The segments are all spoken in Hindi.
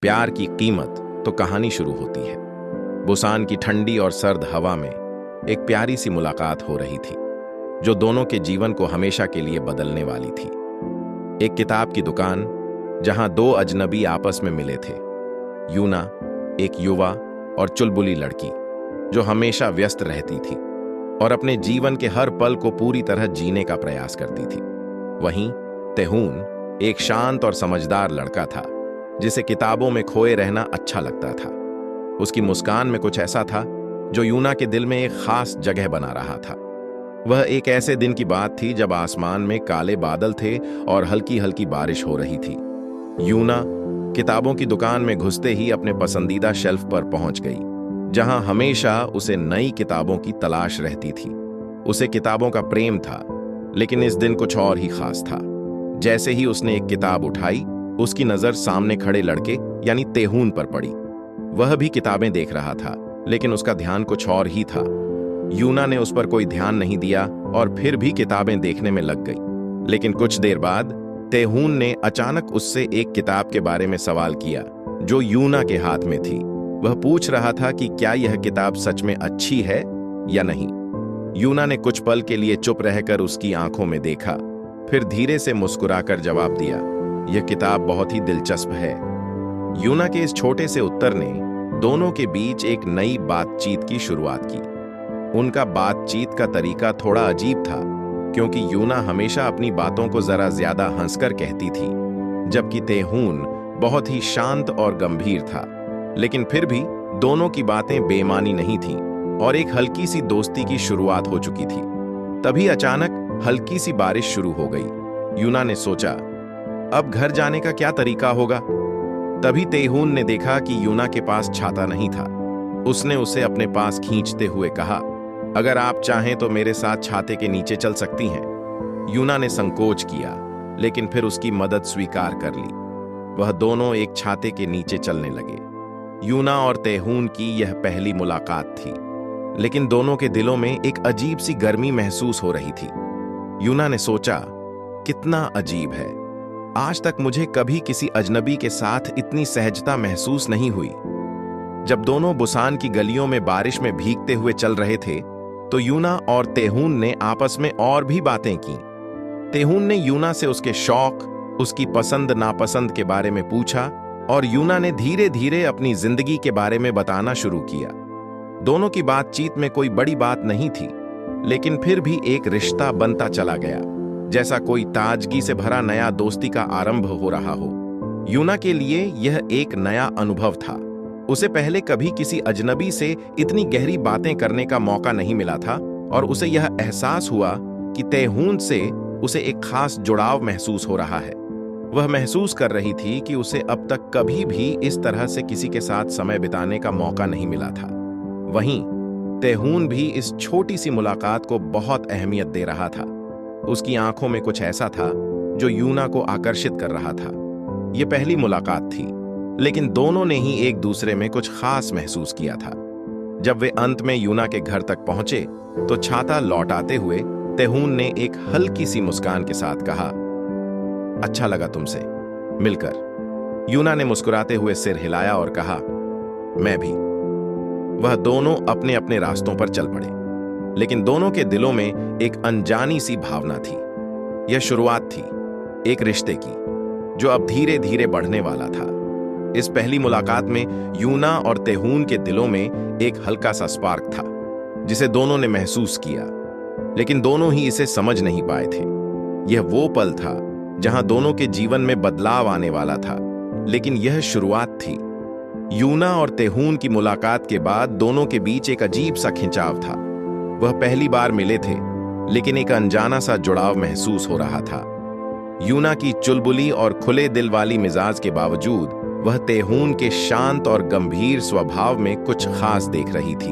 प्यार की कीमत तो कहानी शुरू होती है। बुसान की ठंडी और सर्द हवा में एक प्यारी सी मुलाकात हो रही थी जो दोनों के जीवन को हमेशा के लिए बदलने वाली थी। एक किताब की दुकान जहां दो अजनबी आपस में मिले थे। यूना, एक युवा और चुलबुली लड़की जो हमेशा व्यस्त रहती थी और अपने जीवन के हर पल को पूरी तरह जीने का प्रयास करती थी। वहीं तेहून एक शांत और समझदार लड़का था जिसे किताबों में खोए रहना अच्छा लगता था। उसकी मुस्कान में कुछ ऐसा था जो यूना के दिल में एक खास जगह बना रहा था। वह एक ऐसे दिन की बात थी जब आसमान में काले बादल थे और हल्की हल्की बारिश हो रही थी। यूना किताबों की दुकान में घुसते ही अपने पसंदीदा शेल्फ पर पहुंच गई, जहां हमेशा उसे नई किताबों की तलाश रहती थी। उसे किताबों का प्रेम था, लेकिन इस दिन कुछ और ही खास था। जैसे ही उसने एक किताब उठाई, उसकी नजर सामने खड़े लड़के यानी तेहून पर पड़ी। वह भी किताबें देख रहा था, लेकिन उसका ध्यान कुछ और ही था। यूना ने उस पर कोई ध्यान नहीं दिया और फिर भी किताबें देखने में लग गई। लेकिन कुछ देर बाद तेहून ने अचानक उससे एक किताब के बारे में सवाल किया जो यूना के हाथ में थी। वह पूछ रहा था कि क्या यह किताब सच में अच्छी है या नहीं। यूना ने कुछ पल के लिए चुप रहकर उसकी आंखों में देखा, फिर धीरे से मुस्कुराकर जवाब दिया, यह किताब बहुत ही दिलचस्प है। यूना के इस छोटे से उत्तर ने दोनों के बीच एक नई बातचीत की शुरुआत की। उनका बातचीत का तरीका थोड़ा अजीब था, क्योंकि यूना हमेशा अपनी बातों को जरा ज्यादा हंसकर कहती थी, जबकि तेहून बहुत ही शांत और गंभीर था। लेकिन फिर भी दोनों की बातें बेमानी नहीं थीं और एक हल्की सी दोस्ती की शुरुआत हो चुकी थी। तभी अचानक हल्की सी बारिश शुरू हो गई। यूना ने सोचा, अब घर जाने का क्या तरीका होगा। तभी तेहून ने देखा कि यूना के पास छाता नहीं था। उसने उसे अपने पास खींचते हुए कहा, अगर आप चाहें तो मेरे साथ छाते के नीचे चल सकती हैं। यूना ने संकोच किया, लेकिन फिर उसकी मदद स्वीकार कर ली। वह दोनों एक छाते के नीचे चलने लगे। यूना और तेहून की यह पहली मुलाकात थी, लेकिन दोनों के दिलों में एक अजीब सी गर्मी महसूस हो रही थी। यूना ने सोचा, कितना अजीब है, आज तक मुझे कभी किसी अजनबी के साथ इतनी सहजता महसूस नहीं हुई। जब दोनों बुसान की गलियों में बारिश में भीगते हुए चल रहे थे, तो यूना और तेहून ने आपस में और भी बातें की। तेहून ने यूना से उसके शौक, उसकी पसंद नापसंद के बारे में पूछा और यूना ने धीरे धीरे अपनी जिंदगी के बारे में बताना शुरू किया। दोनों की बातचीत में कोई बड़ी बात नहीं थी, लेकिन फिर भी एक रिश्ता बनता चला गया, जैसा कोई ताजगी से भरा नया दोस्ती का आरंभ हो रहा हो। यूना के लिए यह एक नया अनुभव था। उसे पहले कभी किसी अजनबी से इतनी गहरी बातें करने का मौका नहीं मिला था और उसे यह एहसास हुआ कि तेहून से उसे एक खास जुड़ाव महसूस हो रहा है। वह महसूस कर रही थी कि उसे अब तक कभी भी इस तरह से किसी के साथ समय बिताने का मौका नहीं मिला था। वहीं तेहून भी इस छोटी सी मुलाकात को बहुत अहमियत दे रहा था। उसकी आंखों में कुछ ऐसा था जो यूना को आकर्षित कर रहा था। यह पहली मुलाकात थी, लेकिन दोनों ने ही एक दूसरे में कुछ खास महसूस किया था। जब वे अंत में यूना के घर तक पहुंचे, तो छाता लौटाते हुए तेहून ने एक हल्की सी मुस्कान के साथ कहा, अच्छा लगा तुमसे मिलकर। यूना ने मुस्कुराते हुए सिर हिलाया और कहा, मैं भी। वह दोनों अपने अपने रास्तों पर चल पड़े, लेकिन दोनों के दिलों में एक अनजानी सी भावना थी। यह शुरुआत थी एक रिश्ते की जो अब धीरे धीरे बढ़ने वाला था। इस पहली मुलाकात में यूना और तेहून के दिलों में एक हल्का सा स्पार्क था, जिसे दोनों ने महसूस किया, लेकिन दोनों ही इसे समझ नहीं पाए थे। यह वो पल था जहां दोनों के जीवन में बदलाव आने वाला था, लेकिन यह शुरुआत थी। यूना और तेहून की मुलाकात के बाद दोनों के बीच एक अजीब सा खिंचाव था। वह पहली बार मिले थे, लेकिन एक अनजाना सा जुड़ाव महसूस हो रहा था। यूना की चुलबुली और खुले दिल वाली मिजाज के बावजूद वह तेहून के शांत और गंभीर स्वभाव में कुछ खास देख रही थी।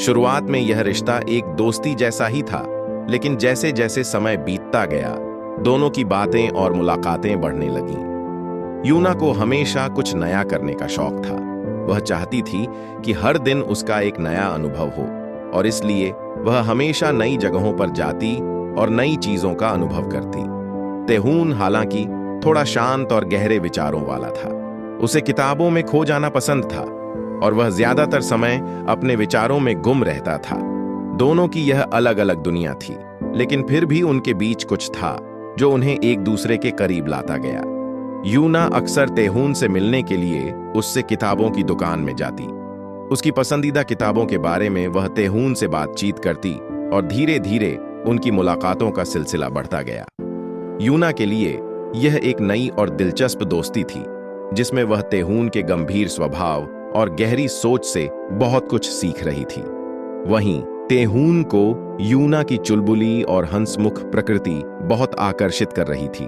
शुरुआत में यह रिश्ता एक दोस्ती जैसा ही था, लेकिन जैसे जैसे समय बीतता गया, दोनों की बातें और मुलाकातें बढ़ने लगीं। यूना को हमेशा कुछ नया करने का शौक था। वह चाहती थी कि हर दिन उसका एक नया अनुभव हो, और इसलिए वह हमेशा नई जगहों पर जाती और नई चीजों का अनुभव करती। तेहून हालांकि थोड़ा शांत और गहरे विचारों वाला था, उसे किताबों में खो जाना पसंद था और वह ज्यादातर समय अपने विचारों में गुम रहता था। दोनों की यह अलग अलग दुनिया थी, लेकिन फिर भी उनके बीच कुछ था जो उन्हें एक दूसरे के करीब लाता गया। यूना अक्सर तेहून से मिलने के लिए उससे किताबों की दुकान में जाती। उसकी पसंदीदा किताबों के बारे में वह तेहून से बातचीत करती और धीरे धीरे उनकी मुलाकातों का सिलसिला बढ़ता गया। यूना के लिए यह एक नई और दिलचस्प दोस्ती थी, जिसमें वह तेहून के गंभीर स्वभाव और गहरी सोच से बहुत कुछ सीख रही थी। वहीं तेहून को यूना की चुलबुली और हंसमुख प्रकृति बहुत आकर्षित कर रही थी।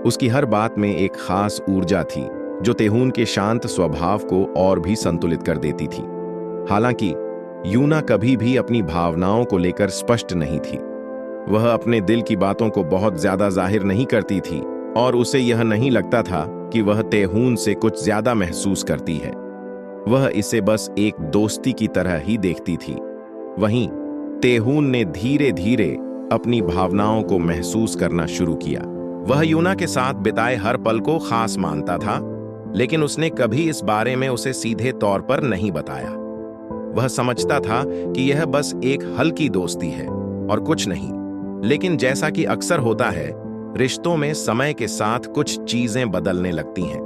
उसकी हर बात में एक खास ऊर्जा थी जो तेहून के शांत स्वभाव को और भी संतुलित कर देती थी। हालांकि यूना कभी भी अपनी भावनाओं को लेकर स्पष्ट नहीं थी। वह अपने दिल की बातों को बहुत ज्यादा जाहिर नहीं करती थी और उसे यह नहीं लगता था कि वह तेहून से कुछ ज्यादा महसूस करती है। वह इसे बस एक दोस्ती की तरह ही देखती थी। वहीं तेहून ने धीरे धीरे अपनी भावनाओं को महसूस करना शुरू किया। वह यूना के साथ बिताए हर पल को खास मानता था, लेकिन उसने कभी इस बारे में उसे सीधे तौर पर नहीं बताया। वह समझता था कि यह बस एक हल्की दोस्ती है और कुछ नहीं। लेकिन जैसा कि अक्सर होता है, रिश्तों में समय के साथ कुछ चीजें बदलने लगती हैं।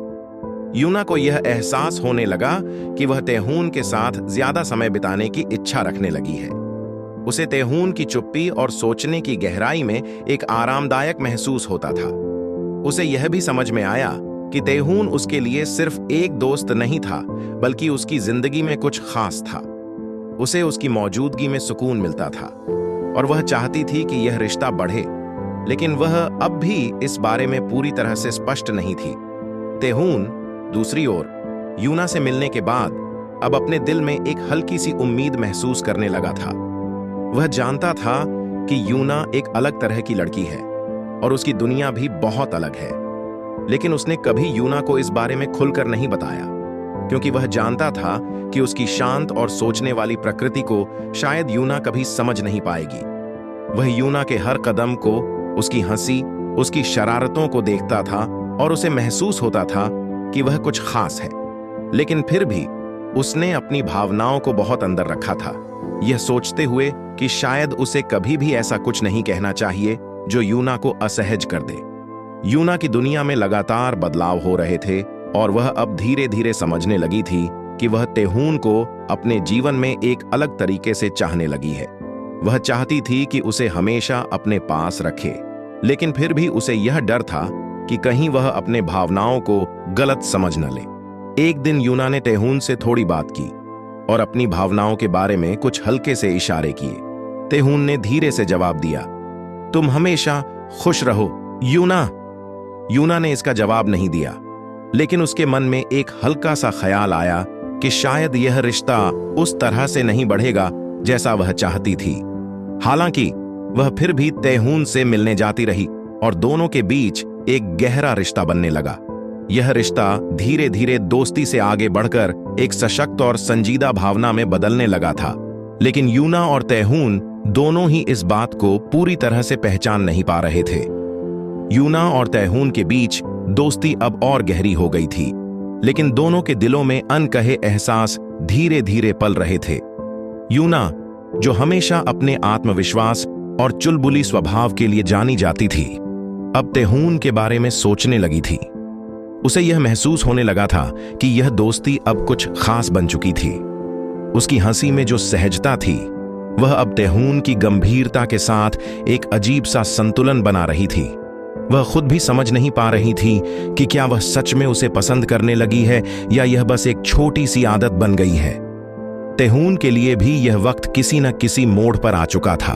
यूना को यह एहसास होने लगा कि वह तेहून के साथ ज्यादा समय बिताने की इच्छा रखने लगी है। उसे तेहून की चुप्पी और सोचने की गहराई में एक आरामदायक महसूस होता था। उसे यह भी समझ में आया कि तेहून उसके लिए सिर्फ एक दोस्त नहीं था, बल्कि उसकी जिंदगी में कुछ खास था। उसे उसकी मौजूदगी में सुकून मिलता था और वह चाहती थी कि यह रिश्ता बढ़े, लेकिन वह अब भी इस बारे में पूरी तरह से स्पष्ट नहीं थी। तेहून दूसरी ओर यूना से मिलने के बाद अब अपने दिल में एक हल्की सी उम्मीद महसूस करने लगा था। वह जानता था कि यूना एक अलग तरह की लड़की है और उसकी दुनिया भी बहुत अलग है, लेकिन उसने कभी यूना को इस बारे में खुलकर नहीं बताया, क्योंकि वह जानता था कि उसकी शांत और सोचने वाली प्रकृति को शायद यूना कभी समझ नहीं पाएगी। वह यूना के हर कदम को, उसकी हंसी, उसकी शरारतों को देखता था और उसे महसूस होता था कि वह कुछ खास है, लेकिन फिर भी उसने अपनी भावनाओं को बहुत अंदर रखा था, यह सोचते हुए कि शायद उसे कभी भी ऐसा कुछ नहीं कहना चाहिए जो यूना को असहज कर दे। यूना की दुनिया में लगातार बदलाव हो रहे थे और वह अब धीरे धीरे समझने लगी थी कि वह तेहून को अपने जीवन में एक अलग तरीके से चाहने लगी है। वह चाहती थी कि उसे हमेशा अपने पास रखे, लेकिन फिर भी उसे यह डर था कि कहीं वह अपने भावनाओं को गलत समझ न ले। एक दिन यूना ने तेहून से थोड़ी बात की और अपनी भावनाओं के बारे में कुछ हल्के से इशारे किए। तेहून ने धीरे से जवाब दिया, तुम हमेशा खुश रहो यूना। यूना ने इसका जवाब नहीं दिया, लेकिन उसके मन में एक हल्का सा ख्याल आया कि शायद यह रिश्ता उस तरह से नहीं बढ़ेगा जैसा वह चाहती थी। हालांकि वह फिर भी तेहून से मिलने जाती रही और दोनों के बीच एक गहरा रिश्ता बनने लगा। यह रिश्ता धीरे धीरे दोस्ती से आगे बढ़कर एक सशक्त और संजीदा भावना में बदलने लगा था, लेकिन यूना और तेहून दोनों ही इस बात को पूरी तरह से पहचान नहीं पा रहे थे। यूना और तेहून के बीच दोस्ती अब और गहरी हो गई थी, लेकिन दोनों के दिलों में अनकहे एहसास धीरे धीरे पल रहे थे। यूना, जो हमेशा अपने आत्मविश्वास और चुलबुली स्वभाव के लिए जानी जाती थी, अब तेहून के बारे में सोचने लगी थी। उसे यह महसूस होने लगा था कि यह दोस्ती अब कुछ खास बन चुकी थी। उसकी हंसी में जो सहजता थी, वह अब तेहून की गंभीरता के साथ एक अजीब सा संतुलन बना रही थी। वह खुद भी समझ नहीं पा रही थी कि क्या वह सच में उसे पसंद करने लगी है या यह बस एक छोटी सी आदत बन गई है। तेहून के लिए भी यह वक्त किसी न किसी मोड़ पर आ चुका था।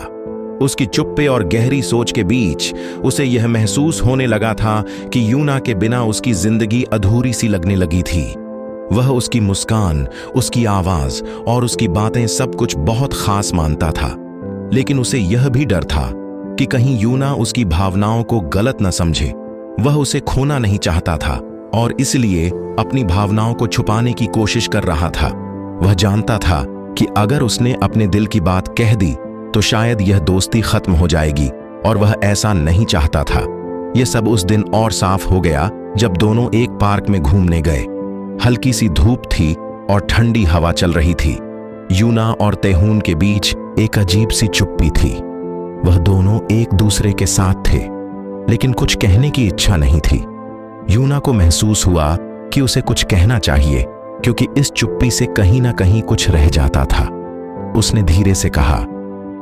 उसकी चुप्पे और गहरी सोच के बीच उसे यह महसूस होने लगा था कि यूना के बिना उसकी जिंदगी अधूरी सी लगने लगी थी। वह उसकी मुस्कान, उसकी आवाज और उसकी बातें सब कुछ बहुत खास मानता था, लेकिन उसे यह भी डर था कि कहीं यूना उसकी भावनाओं को गलत न समझे। वह उसे खोना नहीं चाहता था और इसलिए अपनी भावनाओं को छुपाने की कोशिश कर रहा था। वह जानता था कि अगर उसने अपने दिल की बात कह दी तो शायद यह दोस्ती खत्म हो जाएगी, और वह ऐसा नहीं चाहता था। यह सब उस दिन और साफ हो गया जब दोनों एक पार्क में घूमने गए। हल्की सी धूप थी और ठंडी हवा चल रही थी। यूना और तेहून के बीच एक अजीब सी चुप्पी थी। वह दोनों एक दूसरे के साथ थे, लेकिन कुछ कहने की इच्छा नहीं थी। यूना को महसूस हुआ कि उसे कुछ कहना चाहिए, क्योंकि इस चुप्पी से कहीं ना कहीं कुछ रह जाता था। उसने धीरे से कहा,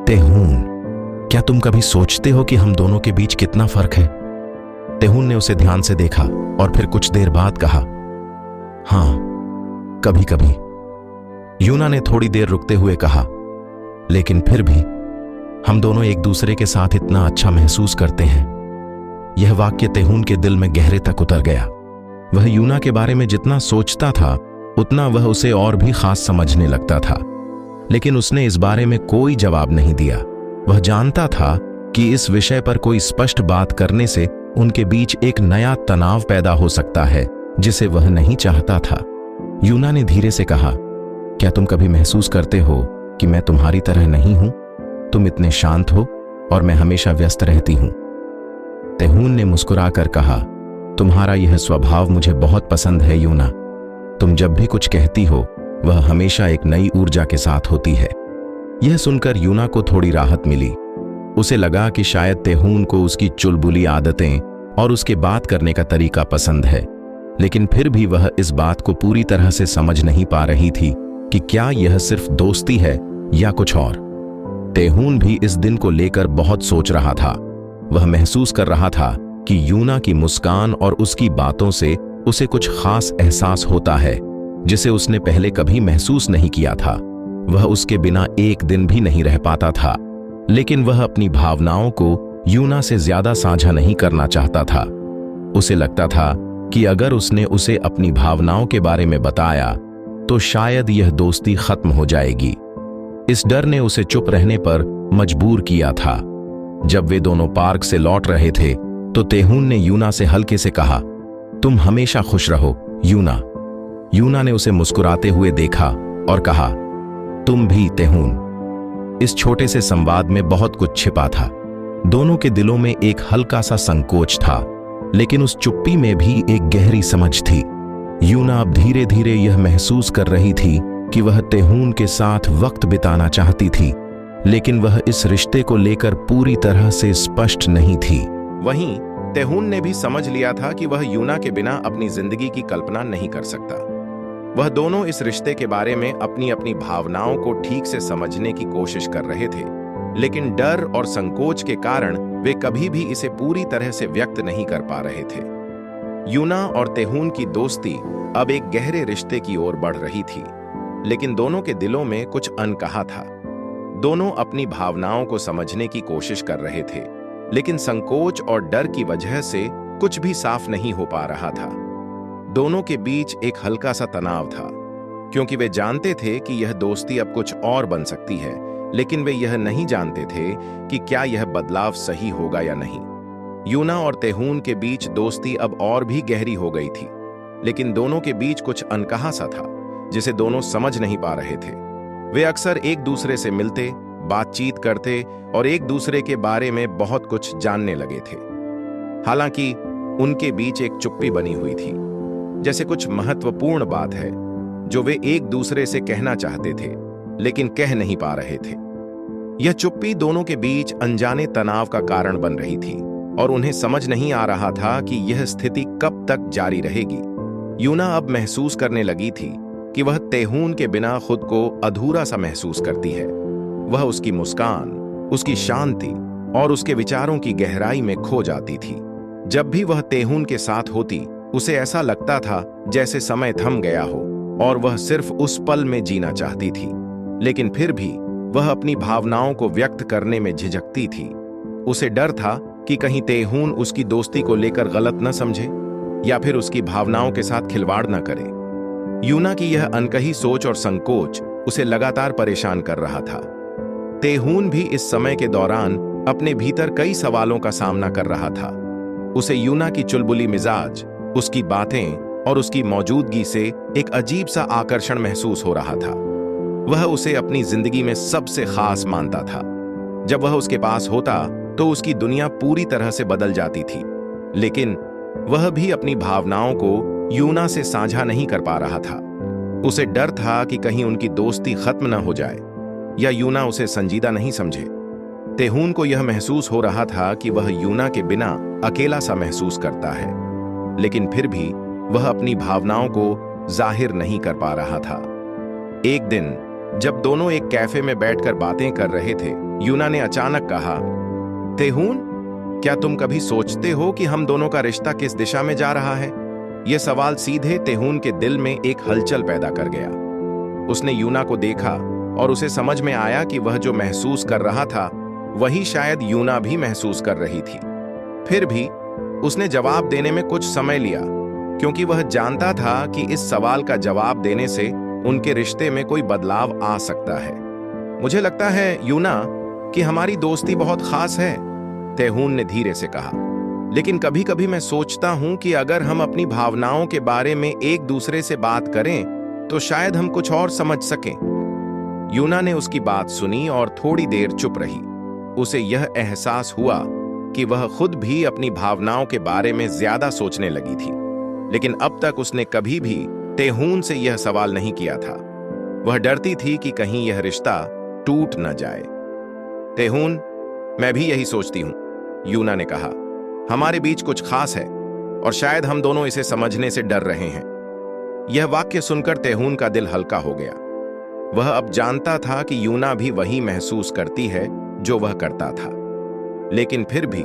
तेहून, क्या तुम कभी सोचते हो कि हम दोनों के बीच कितना फर्क है? तेहून ने उसे ध्यान से देखा और फिर कुछ देर बाद कहा, हां, कभी कभी। यूना ने थोड़ी देर रुकते हुए कहा, लेकिन फिर भी हम दोनों एक दूसरे के साथ इतना अच्छा महसूस करते हैं। यह वाक्य तेहून के दिल में गहरे तक उतर गया। वह यूना के बारे में जितना सोचता था, उतना वह उसे और भी खास समझने लगता था, लेकिन उसने इस बारे में कोई जवाब नहीं दिया। वह जानता था कि इस विषय पर कोई स्पष्ट बात करने से उनके बीच एक नया तनाव पैदा हो सकता है, जिसे वह नहीं चाहता था। यूना ने धीरे से कहा, क्या तुम कभी महसूस करते हो कि मैं तुम्हारी तरह नहीं हूं? तुम इतने शांत हो और मैं हमेशा व्यस्त रहती हूं। तेहून ने मुस्कुराकर कहा, तुम्हारा यह स्वभाव मुझे बहुत पसंद है यूना। तुम जब भी कुछ कहती हो, वह हमेशा एक नई ऊर्जा के साथ होती है। यह सुनकर यूना को थोड़ी राहत मिली। उसे लगा कि शायद तेहून को उसकी चुलबुली आदतें और उसके बात करने का तरीका पसंद है, लेकिन फिर भी वह इस बात को पूरी तरह से समझ नहीं पा रही थी कि क्या यह सिर्फ दोस्ती है या कुछ और। तेहून भी इस दिन को लेकर बहुत सोच रहा था। वह महसूस कर रहा था कि यूना की मुस्कान और उसकी बातों से उसे कुछ खास एहसास होता है, जिसे उसने पहले कभी महसूस नहीं किया था। वह उसके बिना एक दिन भी नहीं रह पाता था, लेकिन वह अपनी भावनाओं को यूना से ज्यादा साझा नहीं करना चाहता था। उसे लगता था कि अगर उसने उसे अपनी भावनाओं के बारे में बताया तो शायद यह दोस्ती खत्म हो जाएगी। इस डर ने उसे चुप रहने पर मजबूर किया था। जब वे दोनों पार्क से लौट रहे थे तो तेहून ने यूना से हल्के से कहा, तुम हमेशा खुश रहो यूना। यूना ने उसे मुस्कुराते हुए देखा और कहा, तुम भी तेहून। इस छोटे से संवाद में बहुत कुछ छिपा था। दोनों के दिलों में एक हल्का सा संकोच था, लेकिन उस चुप्पी में भी एक गहरी समझ थी। यूना अब धीरे धीरे यह महसूस कर रही थी कि वह तेहून के साथ वक्त बिताना चाहती थी, लेकिन वह इस रिश्ते को लेकर पूरी तरह से स्पष्ट नहीं थी। वहीं तेहून ने भी समझ लिया था कि वह यूना के बिना अपनी जिंदगी की कल्पना नहीं कर सकता। वह दोनों इस रिश्ते के बारे में अपनी अपनी भावनाओं को ठीक से समझने की कोशिश कर रहे थे, लेकिन डर और संकोच के कारण वे कभी भी इसे पूरी तरह से व्यक्त नहीं कर पा रहे थे। यूना और तेहून की दोस्ती अब एक गहरे रिश्ते की ओर बढ़ रही थी, लेकिन दोनों के दिलों में कुछ अनकहा था। दोनों अपनी भावनाओं को समझने की कोशिश कर रहे थे, लेकिन संकोच और डर की वजह से कुछ भी साफ नहीं हो पा रहा था। दोनों के बीच एक हल्का सा तनाव था, क्योंकि वे जानते थे कि यह दोस्ती अब कुछ और बन सकती है, लेकिन वे यह नहीं जानते थे कि क्या यह बदलाव सही होगा या नहीं। यूना और तेहून के बीच दोस्ती अब और भी गहरी हो गई थी, लेकिन दोनों के बीच कुछ अनकहा सा था, जिसे दोनों समझ नहीं पा रहे थे। वे अक्सर एक दूसरे से मिलते, बातचीत करते और एक दूसरे के बारे में बहुत कुछ जानने लगे थे। हालांकि उनके बीच एक चुप्पी बनी हुई थी, जैसे कुछ महत्वपूर्ण बात है जो वे एक दूसरे से कहना चाहते थे, लेकिन कह नहीं पा रहे थे। यह चुप्पी दोनों के बीच अनजाने तनाव का कारण बन रही थी और उन्हें समझ नहीं आ रहा था कि यह स्थिति कब तक जारी रहेगी। यूना अब महसूस करने लगी थी कि वह तेहून के बिना खुद को अधूरा सा महसूस करती है। वह उसकी मुस्कान, उसकी शांति और उसके विचारों की गहराई में खो जाती थी। जब भी वह तेहून के साथ होती, उसे ऐसा लगता था जैसे समय थम गया हो और वह सिर्फ उस पल में जीना चाहती थी। लेकिन फिर भी वह अपनी भावनाओं को व्यक्त करने में झिझकती थी। उसे डर था कि कहीं तेहून उसकी दोस्ती को लेकर गलत न समझे या फिर उसकी भावनाओं के साथ खिलवाड़ न करे। यूना की यह अनकही सोच और संकोच उसे लगातार परेशान कर रहा था। तेहून भी इस समय के दौरान अपने भीतर कई सवालों का सामना कर रहा था। उसे यूना की चुलबुली मिजाज, उसकी बातें और उसकी मौजूदगी से एक अजीब सा आकर्षण महसूस हो रहा था। वह उसे अपनी जिंदगी में सबसे खास मानता था। जब वह उसके पास होता तो उसकी दुनिया पूरी तरह से बदल जाती थी, लेकिन वह भी अपनी भावनाओं को यूना से साझा नहीं कर पा रहा था। उसे डर था कि कहीं उनकी दोस्ती खत्म न हो जाए या यूना उसे संजीदा नहीं समझे। तेहून को यह महसूस हो रहा था कि वह यूना के बिना अकेला सा महसूस करता है, लेकिन फिर भी वह अपनी भावनाओं को जाहिर नहीं कर पा रहा था। एक दिन जब दोनों एक कैफे में बैठकर बातें कर रहे थे, यूना ने अचानक कहा, तेहून, क्या तुम कभी सोचते हो कि हम दोनों का रिश्ता किस दिशा में जा रहा है? यह सवाल सीधे तेहून के दिल में एक हलचल पैदा कर गया। उसने यूना को देखा और उसे समझ में आया कि वह जो महसूस कर रहा था वही शायद यूना भी महसूस कर रही थी। फिर भी उसने जवाब देने में कुछ समय लिया, क्योंकि वह जानता था कि इस सवाल का जवाब देने से उनके रिश्ते में कोई बदलाव आ सकता है। मुझे लगता है यूना कि हमारी दोस्ती बहुत खास है, तेहून ने धीरे से कहा, लेकिन कभी कभी मैं सोचता हूं कि अगर हम अपनी भावनाओं के बारे में एक दूसरे से बात करें तो शायद हम कुछ और समझ सकें। यूना ने उसकी बात सुनी और थोड़ी देर चुप रही। उसे यह एहसास हुआ कि वह खुद भी अपनी भावनाओं के बारे में ज्यादा सोचने लगी थी, लेकिन अब तक उसने कभी भी तेहून से यह सवाल नहीं किया था। वह डरती थी कि कहीं यह रिश्ता टूट न जाए। तेहून, मैं भी यही सोचती हूं, यूना ने कहा। हमारे बीच कुछ खास है और शायद हम दोनों इसे समझने से डर रहे हैं। यह वाक्य सुनकर तेहून का दिल हल्का हो गया। वह अब जानता था कि यूना भी वही महसूस करती है जो वह करता था, लेकिन फिर भी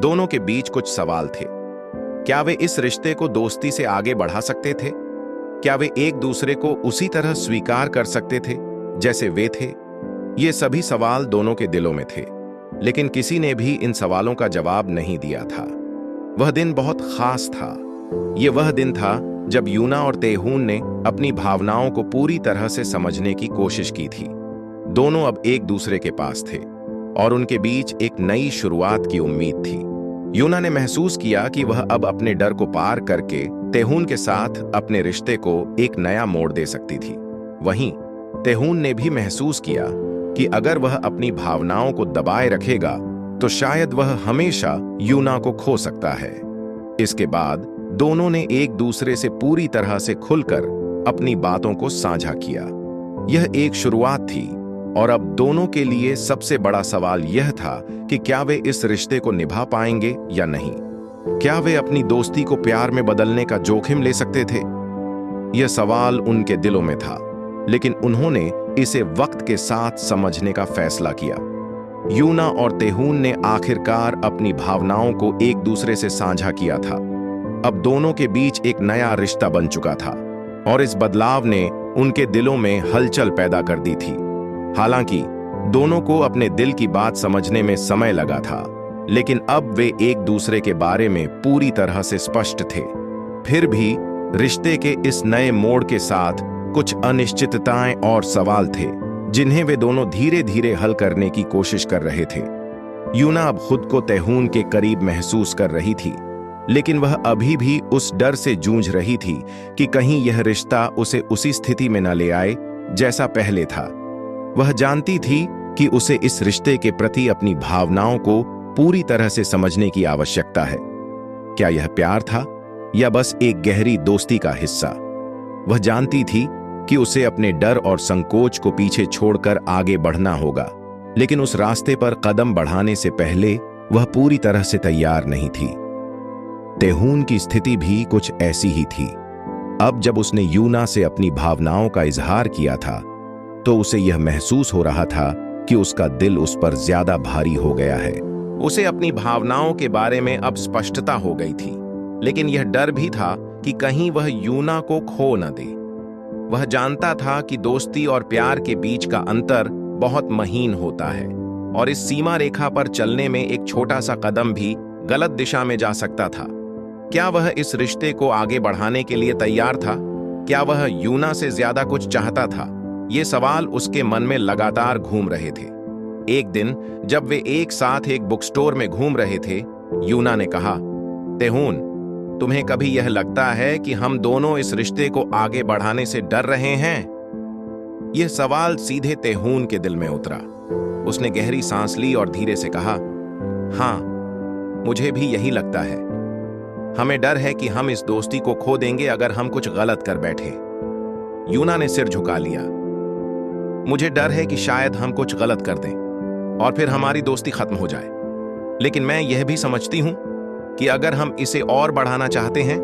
दोनों के बीच कुछ सवाल थे। क्या वे इस रिश्ते को दोस्ती से आगे बढ़ा सकते थे? क्या वे एक दूसरे को उसी तरह स्वीकार कर सकते थे जैसे वे थे? ये सभी सवाल दोनों के दिलों में थे, लेकिन किसी ने भी इन सवालों का जवाब नहीं दिया था। वह दिन बहुत खास था। यह वह दिन था जब यूना और तेहून ने अपनी भावनाओं को पूरी तरह से समझने की कोशिश की थी। दोनों अब एक दूसरे के पास थे और उनके बीच एक नई शुरुआत की उम्मीद थी। यूना ने महसूस किया कि वह अब अपने डर को पार करके तेहून के साथ अपने रिश्ते को एक नया मोड़ दे सकती थी। वहीं तेहून ने भी महसूस किया कि अगर वह अपनी भावनाओं को दबाए रखेगा तो शायद वह हमेशा यूना को खो सकता है। इसके बाद दोनों ने एक दूसरे से पूरी तरह से खुलकर अपनी बातों को साझा किया। यह एक शुरुआत थी और अब दोनों के लिए सबसे बड़ा सवाल यह था कि क्या वे इस रिश्ते को निभा पाएंगे या नहीं। क्या वे अपनी दोस्ती को प्यार में बदलने का जोखिम ले सकते थे? यह सवाल उनके दिलों में था, लेकिन उन्होंने इसे वक्त के साथ समझने का फैसला किया। यूना और तेहून ने आखिरकार अपनी भावनाओं को एक दूसरे से साझा किया था। अब दोनों के बीच एक नया रिश्ता बन चुका था और इस बदलाव ने उनके दिलों में हलचल पैदा कर दी थी। हालांकि दोनों को अपने दिल की बात समझने में समय लगा था, लेकिन अब वे एक दूसरे के बारे में पूरी तरह से स्पष्ट थे। फिर भी रिश्ते के इस नए मोड़ के साथ कुछ अनिश्चितताएं और सवाल थे जिन्हें वे दोनों धीरे धीरे हल करने की कोशिश कर रहे थे। यूना अब खुद को तेहून के करीब महसूस कर रही थी, लेकिन वह अभी भी उस डर से जूझ रही थी कि कहीं यह रिश्ता उसे उसी स्थिति में न ले आए जैसा पहले था। वह जानती थी कि उसे इस रिश्ते के प्रति अपनी भावनाओं को पूरी तरह से समझने की आवश्यकता है। क्या यह प्यार था या बस एक गहरी दोस्ती का हिस्सा? वह जानती थी कि उसे अपने डर और संकोच को पीछे छोड़कर आगे बढ़ना होगा, लेकिन उस रास्ते पर कदम बढ़ाने से पहले वह पूरी तरह से तैयार नहीं थी। तेहून की स्थिति भी कुछ ऐसी ही थी। अब जब उसने यूना से अपनी भावनाओं का इजहार किया था तो उसे यह महसूस हो रहा था कि उसका दिल उस पर ज्यादा भारी हो गया है। उसे अपनी भावनाओं के बारे में अब स्पष्टता हो गई थी, लेकिन यह डर भी था कि कहीं वह यूना को खो न दे। वह जानता था कि दोस्ती और प्यार के बीच का अंतर बहुत महीन होता है और इस सीमा रेखा पर चलने में एक छोटा सा कदम भी गलत दिशा में जा सकता था। क्या वह इस रिश्ते को आगे बढ़ाने के लिए तैयार था? क्या वह यूना से ज्यादा कुछ चाहता था? ये सवाल उसके मन में लगातार घूम रहे थे। एक दिन जब वे एक साथ एक बुक स्टोर में घूम रहे थे, यूना ने कहा, तेहून, तुम्हें कभी यह लगता है कि हम दोनों इस रिश्ते को आगे बढ़ाने से डर रहे हैं? यह सवाल सीधे तेहून के दिल में उतरा। उसने गहरी सांस ली और धीरे से कहा, हाँ, मुझे भी यही लगता है। हमें डर है कि हम इस दोस्ती को खो देंगे अगर हम कुछ गलत कर बैठे। यूना ने सिर झुका लिया। मुझे डर है कि शायद हम कुछ गलत कर दें और फिर हमारी दोस्ती खत्म हो जाए, लेकिन मैं यह भी समझती हूं कि अगर हम इसे और बढ़ाना चाहते हैं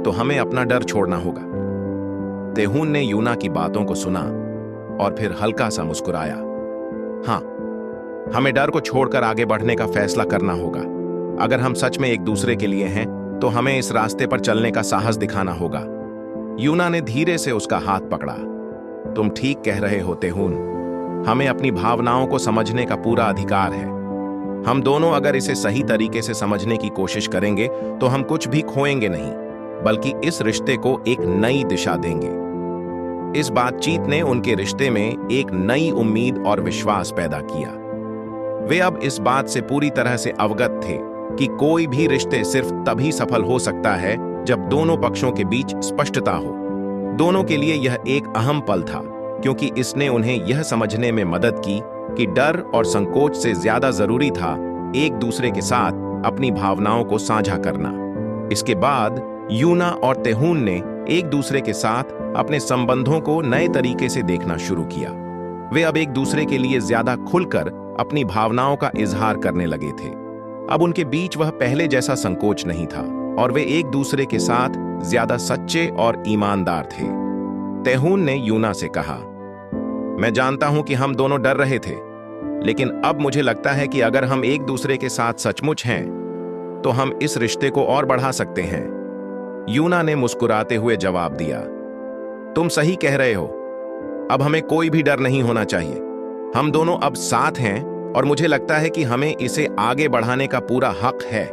तो हमें अपना डर छोड़ना होगा। तेहून ने यूना की बातों को सुना और फिर हल्का सा मुस्कुराया। हाँ, हमें डर को छोड़कर आगे बढ़ने का फैसला करना होगा। अगर हम सच में एक दूसरे के लिए हैं तो हमें इस रास्ते पर चलने का साहस दिखाना होगा। यूना ने धीरे से उसका हाथ पकड़ा। तुम ठीक कह रहे हो तेहून, हमें अपनी भावनाओं को समझने का पूरा अधिकार है। हम दोनों अगर इसे सही तरीके से समझने की कोशिश करेंगे तो हम कुछ भी खोएंगे नहीं, बल्कि इस रिश्ते को एक नई दिशा देंगे। इस बातचीत ने उनके रिश्ते में एक नई उम्मीद और विश्वास पैदा किया। वे अब इस बात से पूरी तरह से अवगत थे कि कोई भी रिश्ते सिर्फ तभी सफल हो सकता है जब दोनों पक्षों के बीच स्पष्टता हो। दोनों के लिए यह एक अहम पल था, क्योंकि इसने उन्हें यह समझने में मदद की कि डर और संकोच से ज्यादा जरूरी था एक दूसरे के साथ अपनी भावनाओं को साझा करना। इसके बाद यूना और तेहून ने एक दूसरे के साथ अपने संबंधों को नए तरीके से देखना शुरू किया। वे अब एक दूसरे के लिए ज्यादा खुलकर अपनी भावनाओं का इजहार करने लगे थे। अब उनके बीच वह पहले जैसा संकोच नहीं था और वे एक दूसरे के साथ ज्यादा सच्चे और ईमानदार थे। तेहून ने यूना से कहा, मैं जानता हूं कि हम दोनों डर रहे थे, लेकिन अब मुझे लगता है कि अगर हम एक दूसरे के साथ सचमुच हैं तो हम इस रिश्ते को और बढ़ा सकते हैं। यूना ने मुस्कुराते हुए जवाब दिया, तुम सही कह रहे हो। अब हमें कोई भी डर नहीं होना चाहिए। हम दोनों अब साथ हैं और मुझे लगता है कि हमें इसे आगे बढ़ाने का पूरा हक है।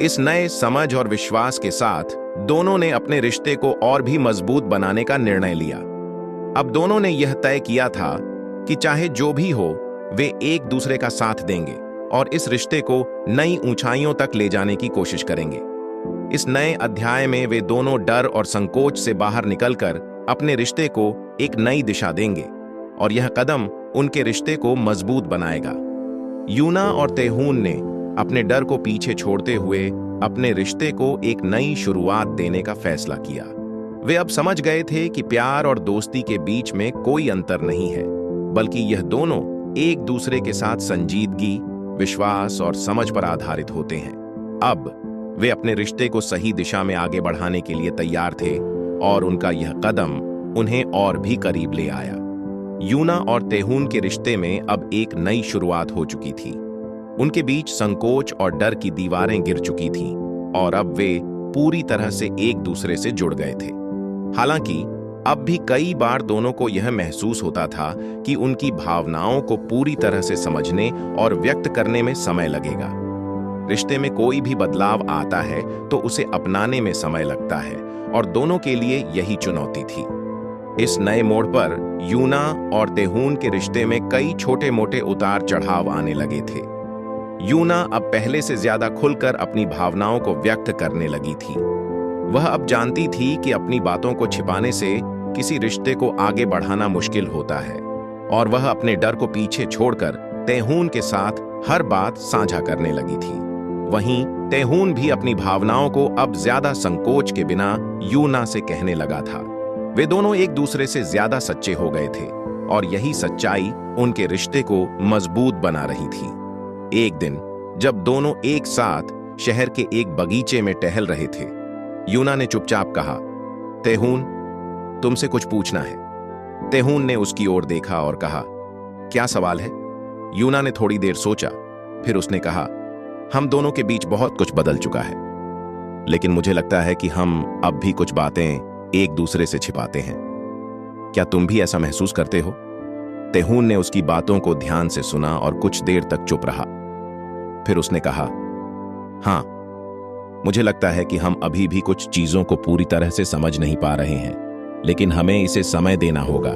इस नए समझ और विश्वास के साथ दोनों ने अपने रिश्ते को और भी मजबूत बनाने का निर्णय लिया। अब दोनों ने यह तय किया था कि चाहे जो भी हो, वे एक दूसरे का साथ देंगे और इस रिश्ते को नई ऊंचाइयों तक ले जाने की कोशिश करेंगे। इस नए अध्याय में वे दोनों डर और संकोच से बाहर निकलकर अपने रिश्ते को एक नई दिशा देंगे और यह कदम उनके रिश्ते को मजबूत बनाएगा। यूना और तेहून ने अपने डर को पीछे छोड़ते हुए अपने रिश्ते को एक नई शुरुआत देने का फैसला किया। वे अब समझ गए थे कि प्यार और दोस्ती के बीच में कोई अंतर नहीं है, बल्कि यह दोनों एक दूसरे के साथ संजीदगी, विश्वास और समझ पर आधारित होते हैं। अब वे अपने रिश्ते को सही दिशा में आगे बढ़ाने के लिए तैयार थे और उनका यह कदम उन्हें और भी करीब ले आया। यूना और तेहून के रिश्ते में अब एक नई शुरुआत हो चुकी थी। उनके बीच संकोच और डर की दीवारें गिर चुकी थीं और अब वे पूरी तरह से एक दूसरे से जुड़ गए थे। हालांकि अब भी कई बार दोनों को यह महसूस होता था कि उनकी भावनाओं को पूरी तरह से समझने और व्यक्त करने में समय लगेगा। रिश्ते में कोई भी बदलाव आता है तो उसे अपनाने में समय लगता है और दोनों के लिए यही चुनौती थी। इस नए मोड़ पर यूना और तेहून के रिश्ते में कई छोटे मोटे उतार चढ़ाव आने लगे थे। यूना अब पहले से ज्यादा खुलकर अपनी भावनाओं को व्यक्त करने लगी थी। वह अब जानती थी कि अपनी बातों को छिपाने से किसी रिश्ते को आगे बढ़ाना मुश्किल होता है और वह अपने डर को पीछे छोड़कर तेहून के साथ हर बात साझा करने लगी थी। वहीं तेहून भी अपनी भावनाओं को अब ज्यादा संकोच के बिना यूना से कहने लगा था। वे दोनों एक दूसरे से ज्यादा सच्चे हो गए थे और यही सच्चाई उनके रिश्ते को मजबूत बना रही थी। एक दिन जब दोनों एक साथ शहर के एक बगीचे में टहल रहे थे, यूना ने चुपचाप कहा, तेहून, तुमसे कुछ पूछना है। तेहून ने उसकी ओर देखा और कहा, क्या सवाल है? यूना ने थोड़ी देर सोचा, फिर उसने कहा, हम दोनों के बीच बहुत कुछ बदल चुका है, लेकिन मुझे लगता है कि हम अब भी कुछ बातें एक दूसरे से छिपाते हैं। क्या तुम भी ऐसा महसूस करते हो? तेहून ने उसकी बातों को ध्यान से सुना और कुछ देर तक चुप रहा। फिर उसने कहा, हाँ, मुझे लगता है कि हम अभी भी कुछ चीजों को पूरी तरह से समझ नहीं पा रहे हैं, लेकिन हमें इसे समय देना होगा।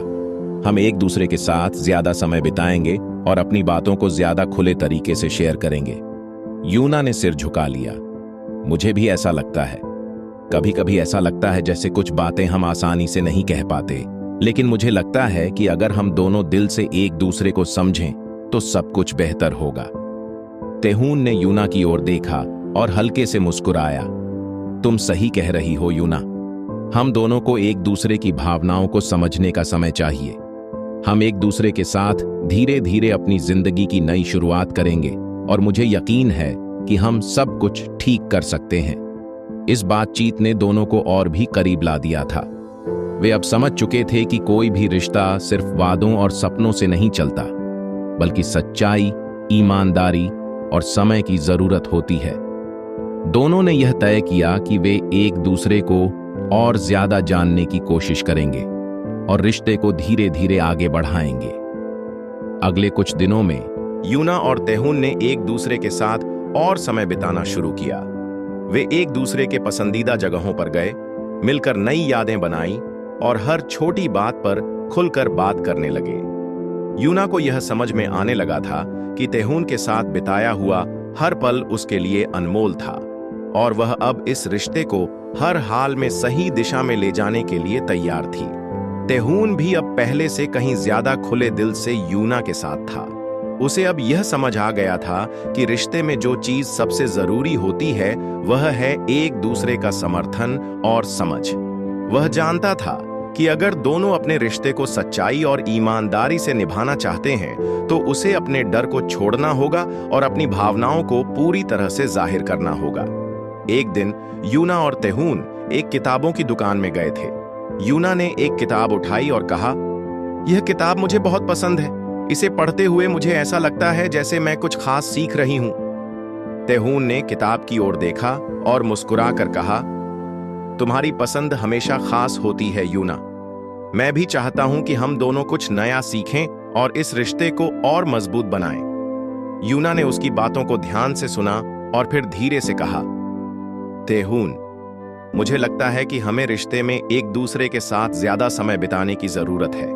हम एक दूसरे के साथ ज्यादा समय बिताएंगे और अपनी बातों को ज्यादा खुले तरीके से शेयर करेंगे। यूना ने सिर झुका लिया। मुझे भी ऐसा लगता है। कभी कभी ऐसा लगता है जैसे कुछ बातें हम आसानी से नहीं कह पाते, लेकिन मुझे लगता है कि अगर हम दोनों दिल से एक दूसरे को समझें तो सब कुछ बेहतर होगा। तेहून ने यूना की ओर देखा और हल्के से मुस्कुराया। तुम सही कह रही हो यूना। हम दोनों को एक दूसरे की भावनाओं को समझने का समय चाहिए। हम एक दूसरे के साथ धीरे धीरे अपनी जिंदगी की नई शुरुआत करेंगे और मुझे यकीन है कि हम सब कुछ ठीक कर सकते हैं। इस बातचीत ने दोनों को और भी करीब ला दिया था। वे अब समझ चुके थे कि कोई भी रिश्ता सिर्फ वादों और सपनों से नहीं चलता, बल्कि सच्चाई, ईमानदारी और समय की जरूरत होती है। दोनों ने यह तय किया कि वे एक दूसरे को और ज्यादा जानने की कोशिश करेंगे और रिश्ते को धीरे धीरे आगे बढ़ाएंगे। अगले कुछ दिनों में यूना और तेहून ने एक दूसरे के साथ और समय बिताना शुरू किया। वे एक दूसरे के पसंदीदा जगहों पर गए, मिलकर नई यादें बनाई और हर छोटी बात पर खुलकर बात करने लगे। यूना को यह समझ में आने लगा था कि तेहून के साथ बिताया हुआ हर पल उसके लिए अनमोल था और वह अब इस रिश्ते को हर हाल में सही दिशा में ले जाने के लिए तैयार थी। तेहून भी अब पहले से कहीं ज्यादा खुले दिल से यूना के साथ था। उसे अब यह समझ आ गया था कि रिश्ते में जो चीज सबसे जरूरी होती है वह है एक दूसरे का समर्थन और समझ। वह जानता था कि अगर दोनों अपने रिश्ते को सच्चाई और ईमानदारी से निभाना चाहते हैं तो उसे अपने डर को छोड़ना होगा और अपनी भावनाओं को पूरी तरह से जाहिर करना होगा। एक दिन यूना और तेहून एक किताबों की दुकान में गए थे। यूना ने एक किताब उठाई और कहा, यह किताब मुझे बहुत पसंद है। इसे पढ़ते हुए मुझे ऐसा लगता है जैसे मैं कुछ खास सीख रही हूं। तेहून ने किताब की ओर देखा और मुस्कुराकर कहा, तुम्हारी पसंद हमेशा खास होती है यूना। मैं भी चाहता हूं कि हम दोनों कुछ नया सीखें और इस रिश्ते को और मजबूत बनाएं। यूना ने उसकी बातों को ध्यान से सुना और फिर धीरे से कहा, तेहून, मुझे लगता है कि हमें रिश्ते में एक दूसरे के साथ ज्यादा समय बिताने की जरूरत है।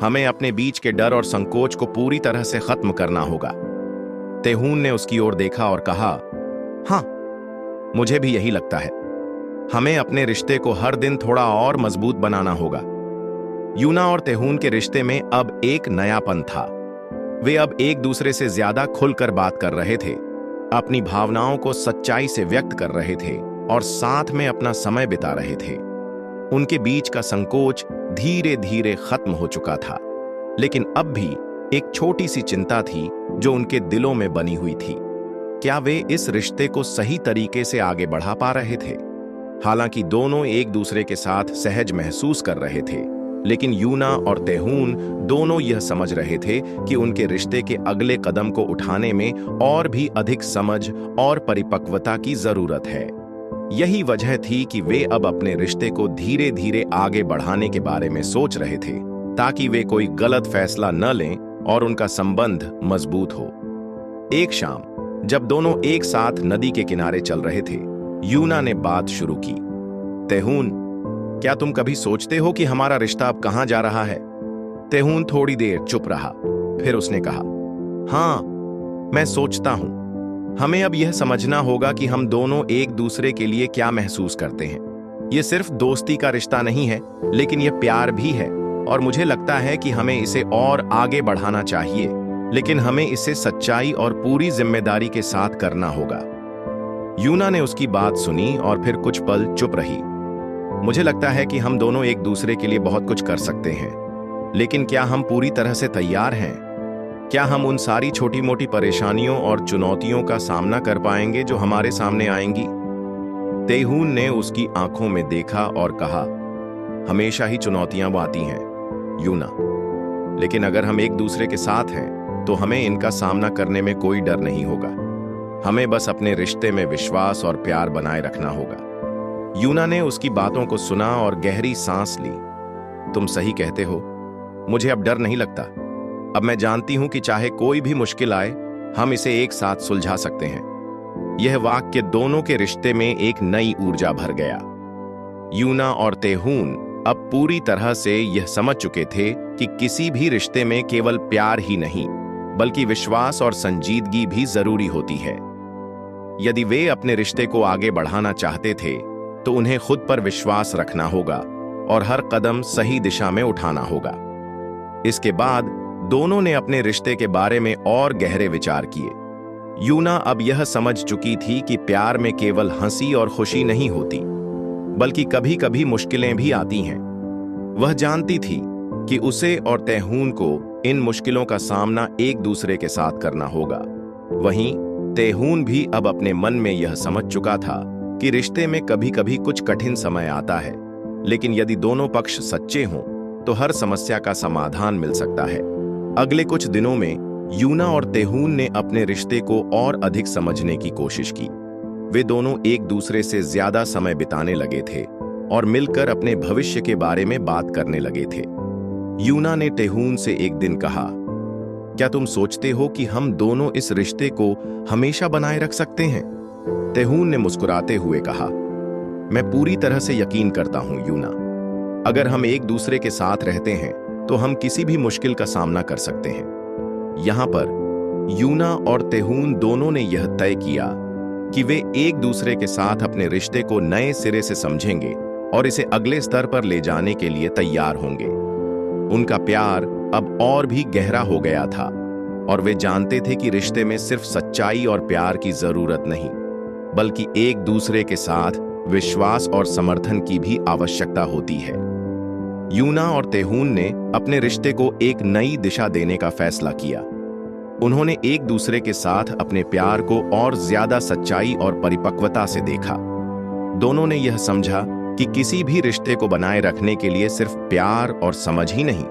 हमें अपने बीच के डर और संकोच को पूरी तरह से खत्म करना होगा। तेहून ने उसकी ओर देखा और कहा, हाँ, मुझे भी यही लगता है। हमें अपने रिश्ते को हर दिन थोड़ा और मजबूत बनाना होगा। यूना और तेहून के रिश्ते में अब एक नयापन था। वे अब एक दूसरे से ज्यादा खुलकर बात कर रहे थे, अपनी भावनाओं को सच्चाई से व्यक्त कर रहे थे और साथ में अपना समय बिता रहे थे। उनके बीच का संकोच धीरे धीरे खत्म हो चुका था, लेकिन अब भी एक छोटी सी चिंता थी जो उनके दिलों में बनी हुई थी। क्या वे इस रिश्ते को सही तरीके से आगे बढ़ा पा रहे थे? हालांकि दोनों एक दूसरे के साथ सहज महसूस कर रहे थे, लेकिन यूना और तेहून दोनों यह समझ रहे थे कि उनके रिश्ते के अगले कदम को उठाने में और भी अधिक समझ और परिपक्वता की जरूरत है। यही वजह थी कि वे अब अपने रिश्ते को धीरे धीरे आगे बढ़ाने के बारे में सोच रहे थे, ताकि वे कोई गलत फैसला न लें और उनका संबंध मजबूत हो। एक शाम जब दोनों एक साथ नदी के किनारे चल रहे थे, यूना ने बात शुरू की, तेहून, क्या तुम कभी सोचते हो कि हमारा रिश्ता अब कहां जा रहा है? तेहून थोड़ी देर चुप रहा, फिर उसने कहा, हाँ, मैं सोचता हूं। हमें अब यह समझना होगा कि हम दोनों एक दूसरे के लिए क्या महसूस करते हैं। यह सिर्फ दोस्ती का रिश्ता नहीं है, लेकिन यह प्यार भी है और मुझे लगता है कि हमें इसे और आगे बढ़ाना चाहिए, लेकिन हमें इसे सच्चाई और पूरी जिम्मेदारी के साथ करना होगा। यूना ने उसकी बात सुनी और फिर कुछ पल चुप रही। मुझे लगता है कि हम दोनों एक दूसरे के लिए बहुत कुछ कर सकते हैं, लेकिन क्या हम पूरी तरह से तैयार हैं? क्या हम उन सारी छोटी मोटी परेशानियों और चुनौतियों का सामना कर पाएंगे जो हमारे सामने आएंगी? तेहून ने उसकी आंखों में देखा और कहा, हमेशा ही चुनौतियां आती हैं, यूना, लेकिन अगर हम एक दूसरे के साथ हैं तो हमें इनका सामना करने में कोई डर नहीं होगा। हमें बस अपने रिश्ते में विश्वास और प्यार बनाए रखना होगा। यूना ने उसकी बातों को सुना और गहरी सांस ली। तुम सही कहते हो, मुझे अब डर नहीं लगता। अब मैं जानती हूं कि चाहे कोई भी मुश्किल आए, हम इसे एक साथ सुलझा सकते हैं। यह वाक्य दोनों के रिश्ते में एक नई ऊर्जा भर गया। यूना और तेहून अब पूरी तरह से यह समझ चुके थे कि किसी भी रिश्ते में केवल प्यार ही नहीं, बल्कि विश्वास और संजीदगी भी जरूरी होती है। यदि वे अपने रिश्ते को आगे बढ़ाना चाहते थे, तो उन्हें खुद पर विश्वास रखना होगा और हर कदम सही दिशा में उठाना होगा। इसके बाद दोनों ने अपने रिश्ते के बारे में और गहरे विचार किए। यूना अब यह समझ चुकी थी कि प्यार में केवल हंसी और खुशी नहीं होती, बल्कि कभी कभी मुश्किलें भी आती हैं। वह जानती थी कि उसे और तैहून को इन मुश्किलों का सामना एक दूसरे के साथ करना होगा। वहीं तैहून भी अब अपने मन में यह समझ चुका था कि रिश्ते में कभी कभी कुछ कठिन समय आता है, लेकिन यदि दोनों पक्ष सच्चे हों तो हर समस्या का समाधान मिल सकता है। अगले कुछ दिनों में यूना और तैहून ने अपने रिश्ते को और अधिक समझने की कोशिश की। वे दोनों एक दूसरे से ज्यादा समय बिताने लगे थे और मिलकर अपने भविष्य के बारे में बात करने लगे थे। यूना ने तैहून से एक दिन कहा, क्या तुम सोचते हो कि हम दोनों इस रिश्ते को हमेशा बनाए रख सकते हैं? तैहून ने मुस्कुराते हुए कहा, मैं पूरी तरह से यकीन करता हूं यूना। अगर हम एक दूसरे के साथ रहते हैं तो हम किसी भी मुश्किल का सामना कर सकते हैं। यहां पर यूना और तैहून दोनों ने यह तय किया कि वे एक दूसरे के साथ अपने रिश्ते को नए सिरे से समझेंगे और इसे अगले स्तर पर ले जाने के लिए तैयार होंगे। उनका प्यार अब और भी गहरा हो गया था और वे जानते थे कि रिश्ते में सिर्फ सच्चाई और प्यार की जरूरत नहीं, बल्कि एक दूसरे के साथ विश्वास और समर्थन की भी आवश्यकता होती है। यूना और तैहून ने अपने रिश्ते को एक नई दिशा देने का फैसला किया। उन्होंने एक दूसरे के साथ अपने प्यार को और ज्यादा सच्चाई और परिपक्वता से देखा। दोनों ने यह समझा कि किसी भी रिश्ते को बनाए रखने के लिए सिर्फ प्यार और समझ ही नहीं,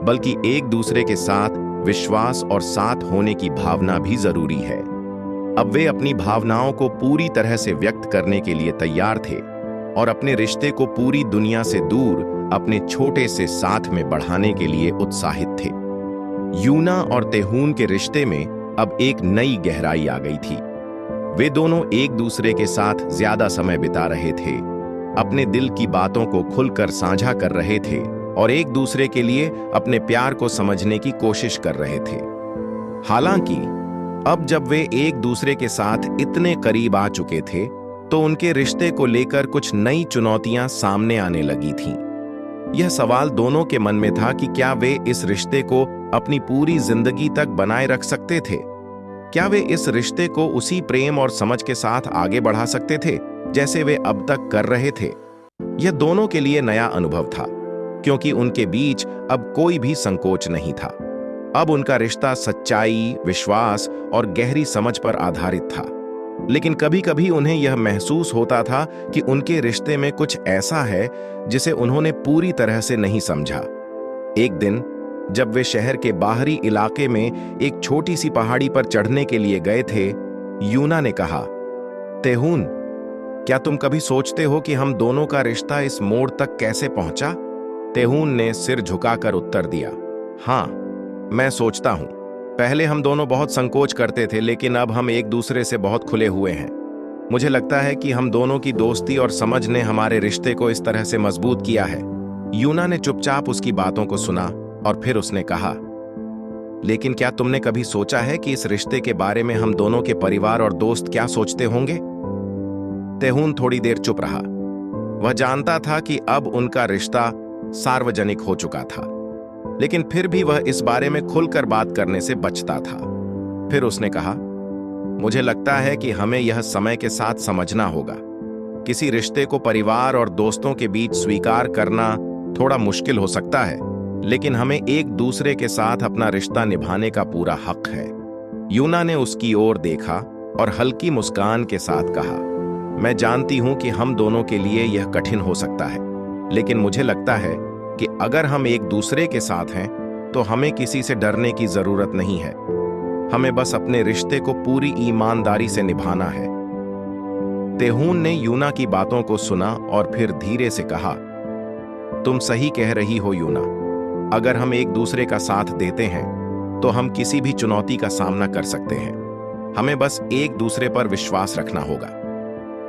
बल्कि एक दूसरे के साथ विश्वास और साथ होने की भावना भी जरूरी है। अब वे अपनी भावनाओं को पूरी तरह से व्यक्त करने के लिए तैयार थे और अपने रिश्ते को पूरी दुनिया से दूर अपने छोटे से साथ में बढ़ाने के लिए उत्साहित थे। यूना और तैहून के रिश्ते में अब एक नई गहराई आ गई थी। वे दोनों एक दूसरे के साथ ज्यादा समय बिता रहे थे, अपने दिल की बातों को खुलकर साझा कर रहे थे और एक दूसरे के लिए अपने प्यार को समझने की कोशिश कर रहे थे। हालांकि अब जब वे एक दूसरे के साथ इतने करीब आ चुके थे तो उनके रिश्ते को लेकर कुछ नई चुनौतियां सामने आने लगी थीं। यह सवाल दोनों के मन में था कि क्या वे इस रिश्ते को अपनी पूरी जिंदगी तक बनाए रख सकते थे? क्या वे इस रिश्ते को उसी प्रेम और समझ के साथ आगे बढ़ा सकते थे जैसे वे अब तक कर रहे थे? यह दोनों के लिए नया अनुभव था, क्योंकि उनके बीच अब कोई भी संकोच नहीं था। अब उनका रिश्ता सच्चाई, विश्वास और गहरी समझ पर आधारित था। लेकिन कभी कभी उन्हें यह महसूस होता था कि उनके रिश्ते में कुछ ऐसा है जिसे उन्होंने पूरी तरह से नहीं समझा। एक दिन जब वे शहर के बाहरी इलाके में एक छोटी सी पहाड़ी पर चढ़ने के लिए गए थे, यूना ने कहा, तैहून, क्या तुम कभी सोचते हो कि हम दोनों का रिश्ता इस मोड़ तक कैसे पहुंचा? तैहून ने सिर झुकाकर उत्तर दिया, हाँ, मैं सोचता हूं। पहले हम दोनों बहुत संकोच करते थे, लेकिन अब हम एक दूसरे से बहुत खुले हुए हैं। मुझे लगता है कि हम दोनों की दोस्ती और समझ ने हमारे रिश्ते को इस तरह से मजबूत किया है। यूना ने चुपचाप उसकी बातों को सुना और फिर उसने कहा, लेकिन क्या तुमने कभी सोचा है कि इस रिश्ते के बारे में हम दोनों के परिवार और दोस्त क्या सोचते होंगे? तैहून थोड़ी देर चुप रहा। वह जानता था कि अब उनका रिश्ता सार्वजनिक हो चुका था, लेकिन फिर भी वह इस बारे में खुलकर बात करने से बचता था। फिर उसने कहा, मुझे लगता है कि हमें यह समय के साथ समझना होगा। किसी रिश्ते को परिवार और दोस्तों के बीच स्वीकार करना थोड़ा मुश्किल हो सकता है, लेकिन हमें एक दूसरे के साथ अपना रिश्ता निभाने का पूरा हक है। यूना ने उसकी ओर देखा और हल्की मुस्कान के साथ कहा, मैं जानती हूं कि हम दोनों के लिए यह कठिन हो सकता है, लेकिन मुझे लगता है कि अगर हम एक दूसरे के साथ हैं तो हमें किसी से डरने की जरूरत नहीं है। हमें बस अपने रिश्ते को पूरी ईमानदारी से निभाना है। तैहून ने यूना की बातों को सुना और फिर धीरे से कहा, तुम सही कह रही हो यूना। अगर हम एक दूसरे का साथ देते हैं तो हम किसी भी चुनौती का सामना कर सकते हैं। हमें बस एक दूसरे पर विश्वास रखना होगा।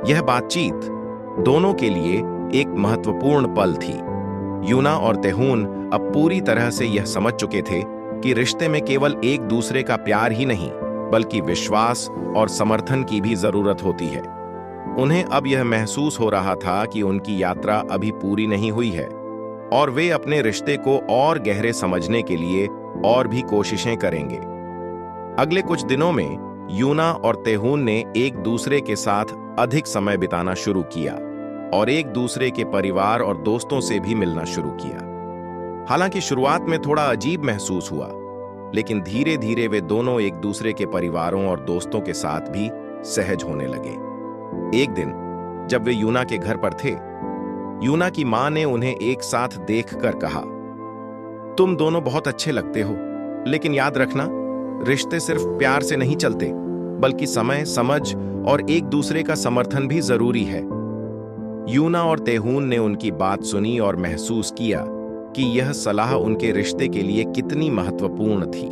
यह बातचीत दोनों के लिए एक महत्वपूर्ण पल थी। यूना और तैहून अब पूरी तरह से यह समझ चुके थे कि रिश्ते में केवल एक दूसरे का प्यार ही नहीं, बल्कि विश्वास और समर्थन की भी जरूरत होती है। उन्हें अब यह महसूस हो रहा था कि उनकी यात्रा अभी पूरी नहीं हुई है और वे अपने रिश्ते को और गहरे समझने के लिए और भी कोशिशें करेंगे। अगले कुछ दिनों में यूना और तेहून ने एक दूसरे के साथ अधिक समय बिताना शुरू किया और एक दूसरे के परिवार और दोस्तों से भी मिलना शुरू किया। हालांकि शुरुआत में थोड़ा अजीब महसूस हुआ, लेकिन धीरे धीरे वे दोनों एक दूसरे के परिवारों और दोस्तों के साथ भी सहज होने लगे। एक दिन जब वे यूना के घर पर थे, यूना की मां ने उन्हें एक साथ देखकर कहा, तुम दोनों बहुत अच्छे लगते हो, लेकिन याद रखना, रिश्ते सिर्फ प्यार से नहीं चलते, बल्कि समय, समझ और एक दूसरे का समर्थन भी जरूरी है। यूना और तेहून ने उनकी बात सुनी और महसूस किया कि यह सलाह उनके रिश्ते के लिए कितनी महत्वपूर्ण थी।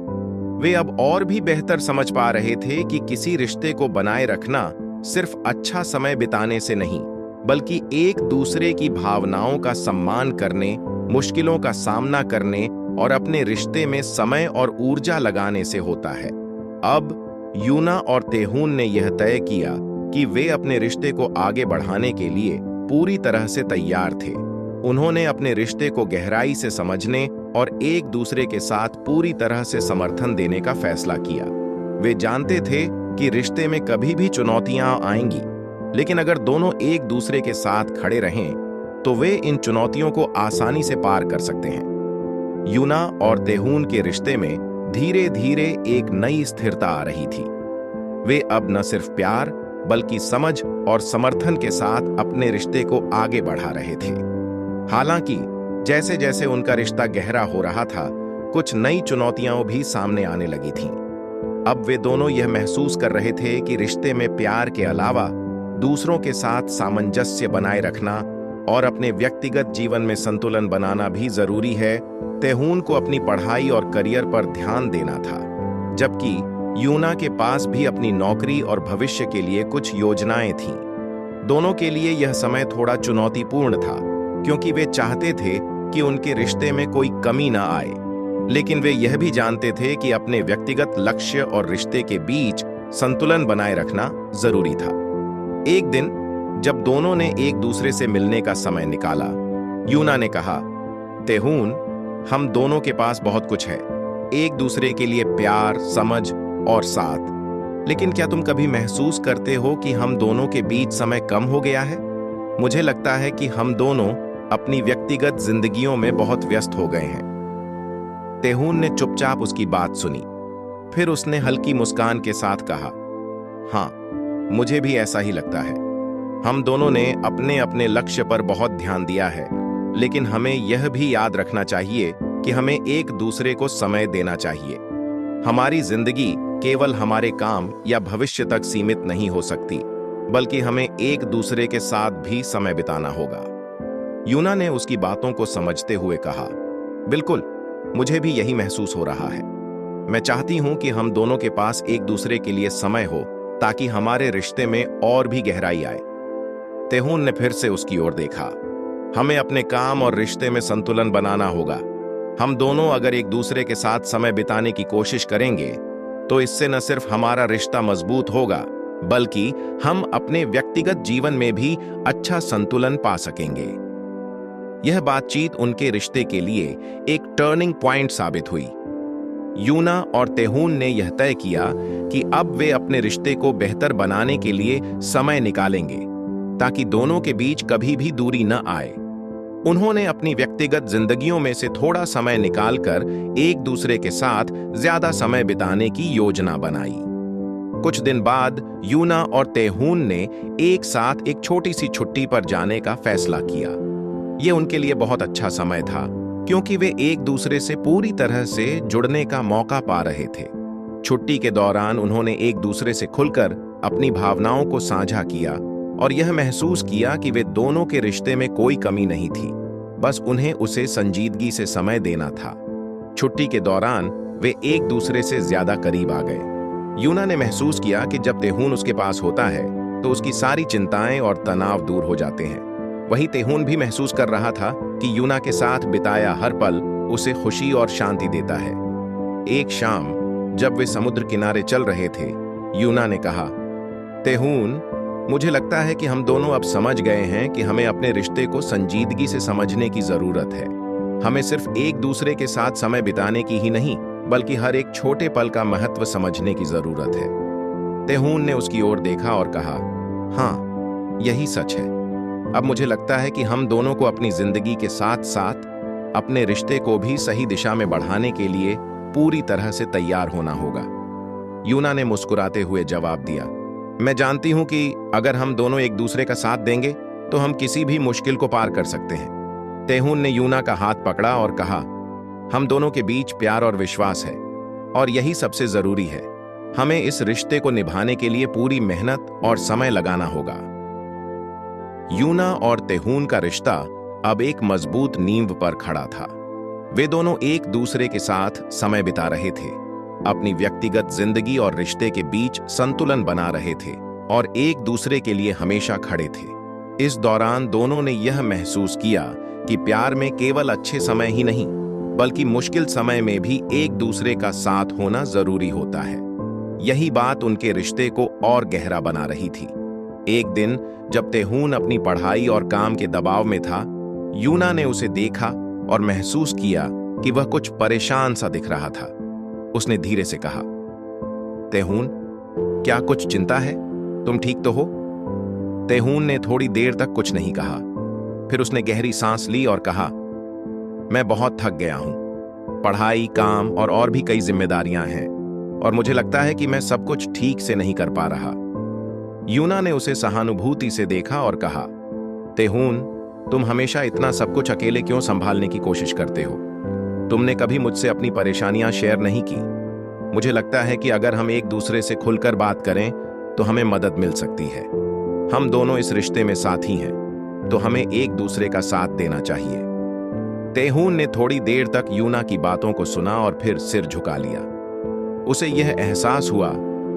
वे अब और भी बेहतर समझ पा रहे थे कि किसी रिश्ते को बनाए रखना सिर्फ अच्छा समय बिताने से नहीं, बल्कि एक दूसरे की भावनाओं का सम्मान करने, मुश्किलों का सामना करने और अपने रिश्ते में समय और ऊर्जा लगाने से होता है। अब यूना और तेहून ने यह तय किया कि वे अपने रिश्ते को आगे बढ़ाने के लिए पूरी तरह से तैयार थे। उन्होंने अपने रिश्ते को गहराई से समझने और एक दूसरे के साथ पूरी तरह से समर्थन देने का फैसला किया। वे जानते थे कि रिश्ते में कभी भी चुनौतियां आएंगी, लेकिन अगर दोनों एक दूसरे के साथ खड़े रहें तो वे इन चुनौतियों को आसानी से पार कर सकते हैं। यूना और तेहून के रिश्ते में धीरे धीरे एक नई स्थिरता आ रही थी। वे अब न सिर्फ प्यार बल्कि समझ और समर्थन के साथ अपने रिश्ते को आगे बढ़ा रहे थे। हालांकि जैसे जैसे उनका रिश्ता गहरा हो रहा था, कुछ नई चुनौतियां भी सामने आने लगी थीं। अब वे दोनों यह महसूस कर रहे थे कि रिश्ते में प्यार के अलावा दूसरों के साथ सामंजस्य बनाए रखना और अपने व्यक्तिगत जीवन में संतुलन बनाना भी जरूरी है। तेहून को अपनी पढ़ाई और करियर पर ध्यान देना था, जबकि यूना के पास भी अपनी नौकरी और भविष्य के लिए कुछ योजनाएं थीं। दोनों के लिए यह समय थोड़ा चुनौतीपूर्ण था, क्योंकि वे चाहते थे कि उनके रिश्ते में कोई कमी न आए, लेकिन वे यह भी जानते थे कि अपने व्यक्तिगत लक्ष्य और रिश्ते के बीच संतुलन बनाए रखना जरूरी था। एक दिन जब दोनों ने एक दूसरे से मिलने का समय निकाला, यूना ने कहा, तेहून, हम दोनों के पास बहुत कुछ है, एक दूसरे के लिए प्यार, समझ और साथ, लेकिन क्या तुम कभी महसूस करते हो कि हम दोनों के बीच समय कम हो गया है? मुझे लगता है कि हम दोनों अपनी व्यक्तिगत जिंदगियों में बहुत व्यस्त हो गए हैं। तेहून ने चुपचाप उसकी बात सुनी, फिर उसने हल्की मुस्कान के साथ कहा, हाँ, मुझे भी ऐसा ही लगता है। हम दोनों ने अपने अपने लक्ष्य पर बहुत ध्यान दिया है, लेकिन हमें यह भी याद रखना चाहिए कि हमें एक दूसरे को समय देना चाहिए। हमारी जिंदगी केवल हमारे काम या भविष्य तक सीमित नहीं हो सकती, बल्कि हमें एक दूसरे के साथ भी समय बिताना होगा। यूना ने उसकी बातों को समझते हुए कहा, बिल्कुल, मुझे भी यही महसूस हो रहा है। मैं चाहती हूं कि हम दोनों के पास एक दूसरे के लिए समय हो, ताकि हमारे रिश्ते में और भी गहराई आए। तेहून ने फिर से उसकी ओर देखा। हमें अपने काम और रिश्ते में संतुलन बनाना होगा। हम दोनों अगर एक दूसरे के साथ समय बिताने की कोशिश करेंगे, तो इससे न सिर्फ हमारा रिश्ता मजबूत होगा, बल्कि हम अपने व्यक्तिगत जीवन में भी अच्छा संतुलन पा सकेंगे। यह बातचीत उनके रिश्ते के लिए एक टर्निंग पॉइंट साबित हुई। यूना और तेहून ने यह तय किया कि अब वे अपने रिश्ते को बेहतर बनाने के लिए समय निकालेंगे, ताकि दोनों के बीच कभी भी दूरी न आए। उन्होंने अपनी व्यक्तिगत जिंदगियों में से थोड़ा समय निकालकर एक दूसरे के साथ ज्यादा समय बिताने की योजना बनाई। कुछ दिन बाद यूना और तेहून ने एक साथ एक छोटी सी छुट्टी पर जाने का फैसला किया। यह उनके लिए बहुत अच्छा समय था, क्योंकि वे एक दूसरे से पूरी तरह से जुड़ने का मौका पा रहे थे। छुट्टी के दौरान उन्होंने एक दूसरे से खुलकर अपनी भावनाओं को साझा किया और यह महसूस किया कि वे दोनों के रिश्ते में कोई कमी नहीं थी, बस उन्हें उसे संजीदगी से समय देना था। छुट्टी के दौरान वे एक दूसरे से ज्यादा करीब आ गए। यूना ने महसूस किया कि जब तेहून उसके पास होता है तो उसकी सारी चिंताएं और तनाव दूर हो जाते हैं। वहीं तेहून भी महसूस कर रहा था कि यूना के साथ बिताया हर पल उसे खुशी और शांति देता है। एक शाम जब वे समुद्र किनारे चल रहे थे, यूना ने कहा, तेहून, मुझे लगता है कि हम दोनों अब समझ गए हैं कि हमें अपने रिश्ते को संजीदगी से समझने की जरूरत है। हमें सिर्फ एक दूसरे के साथ समय बिताने की ही नहीं, बल्कि हर एक छोटे पल का महत्व समझने की जरूरत है। तेहून ने उसकी ओर देखा और कहा, हाँ, यही सच है। अब मुझे लगता है कि हम दोनों को अपनी जिंदगी के साथ साथ अपने रिश्ते को भी सही दिशा में बढ़ाने के लिए पूरी तरह से तैयार होना होगा। यूना ने मुस्कुराते हुए जवाब दिया, मैं जानती हूं कि अगर हम दोनों एक दूसरे का साथ देंगे तो हम किसी भी मुश्किल को पार कर सकते हैं। तेहून ने यूना का हाथ पकड़ा और कहा, हम दोनों के बीच प्यार और विश्वास है और यही सबसे जरूरी है। हमें इस रिश्ते को निभाने के लिए पूरी मेहनत और समय लगाना होगा। यूना और तेहून का रिश्ता अब एक मजबूत नींव पर खड़ा था। वे दोनों एक दूसरे के साथ समय बिता रहे थे, अपनी व्यक्तिगत जिंदगी और रिश्ते के बीच संतुलन बना रहे थे और एक दूसरे के लिए हमेशा खड़े थे। इस दौरान दोनों ने यह महसूस किया कि प्यार में केवल अच्छे समय ही नहीं, बल्कि मुश्किल समय में भी एक दूसरे का साथ होना जरूरी होता है। यही बात उनके रिश्ते को और गहरा बना रही थी। एक दिन जब तेहून अपनी पढ़ाई और काम के दबाव में था, यूना ने उसे देखा और महसूस किया कि वह कुछ परेशान सा दिख रहा था। उसने धीरे से कहा, तेहून, क्या कुछ चिंता है? तुम ठीक तो हो? तेहून ने थोड़ी देर तक कुछ नहीं कहा। फिर उसने गहरी सांस ली और कहा, मैं बहुत थक गया हूं। पढ़ाई, काम और भी कई जिम्मेदारियां हैं और मुझे लगता है कि मैं सब कुछ ठीक से नहीं कर पा रहा। यूना ने उसे सहानुभूति से देखा और कहा, तेहून, तुम हमेशा इतना सब कुछ अकेले क्यों संभालने की कोशिश करते हो? तुमने कभी मुझसे अपनी परेशानियां शेयर नहीं की। मुझे लगता है कि अगर हम एक दूसरे से खुलकर बात करें तो हमें मदद मिल सकती है। हम दोनों इस रिश्ते में साथी हैं, तो हमें एक दूसरे का साथ देना चाहिए। तेहून ने थोड़ी देर तक यूना की बातों को सुना और फिर सिर झुका लिया। उसे यह एहसास हुआ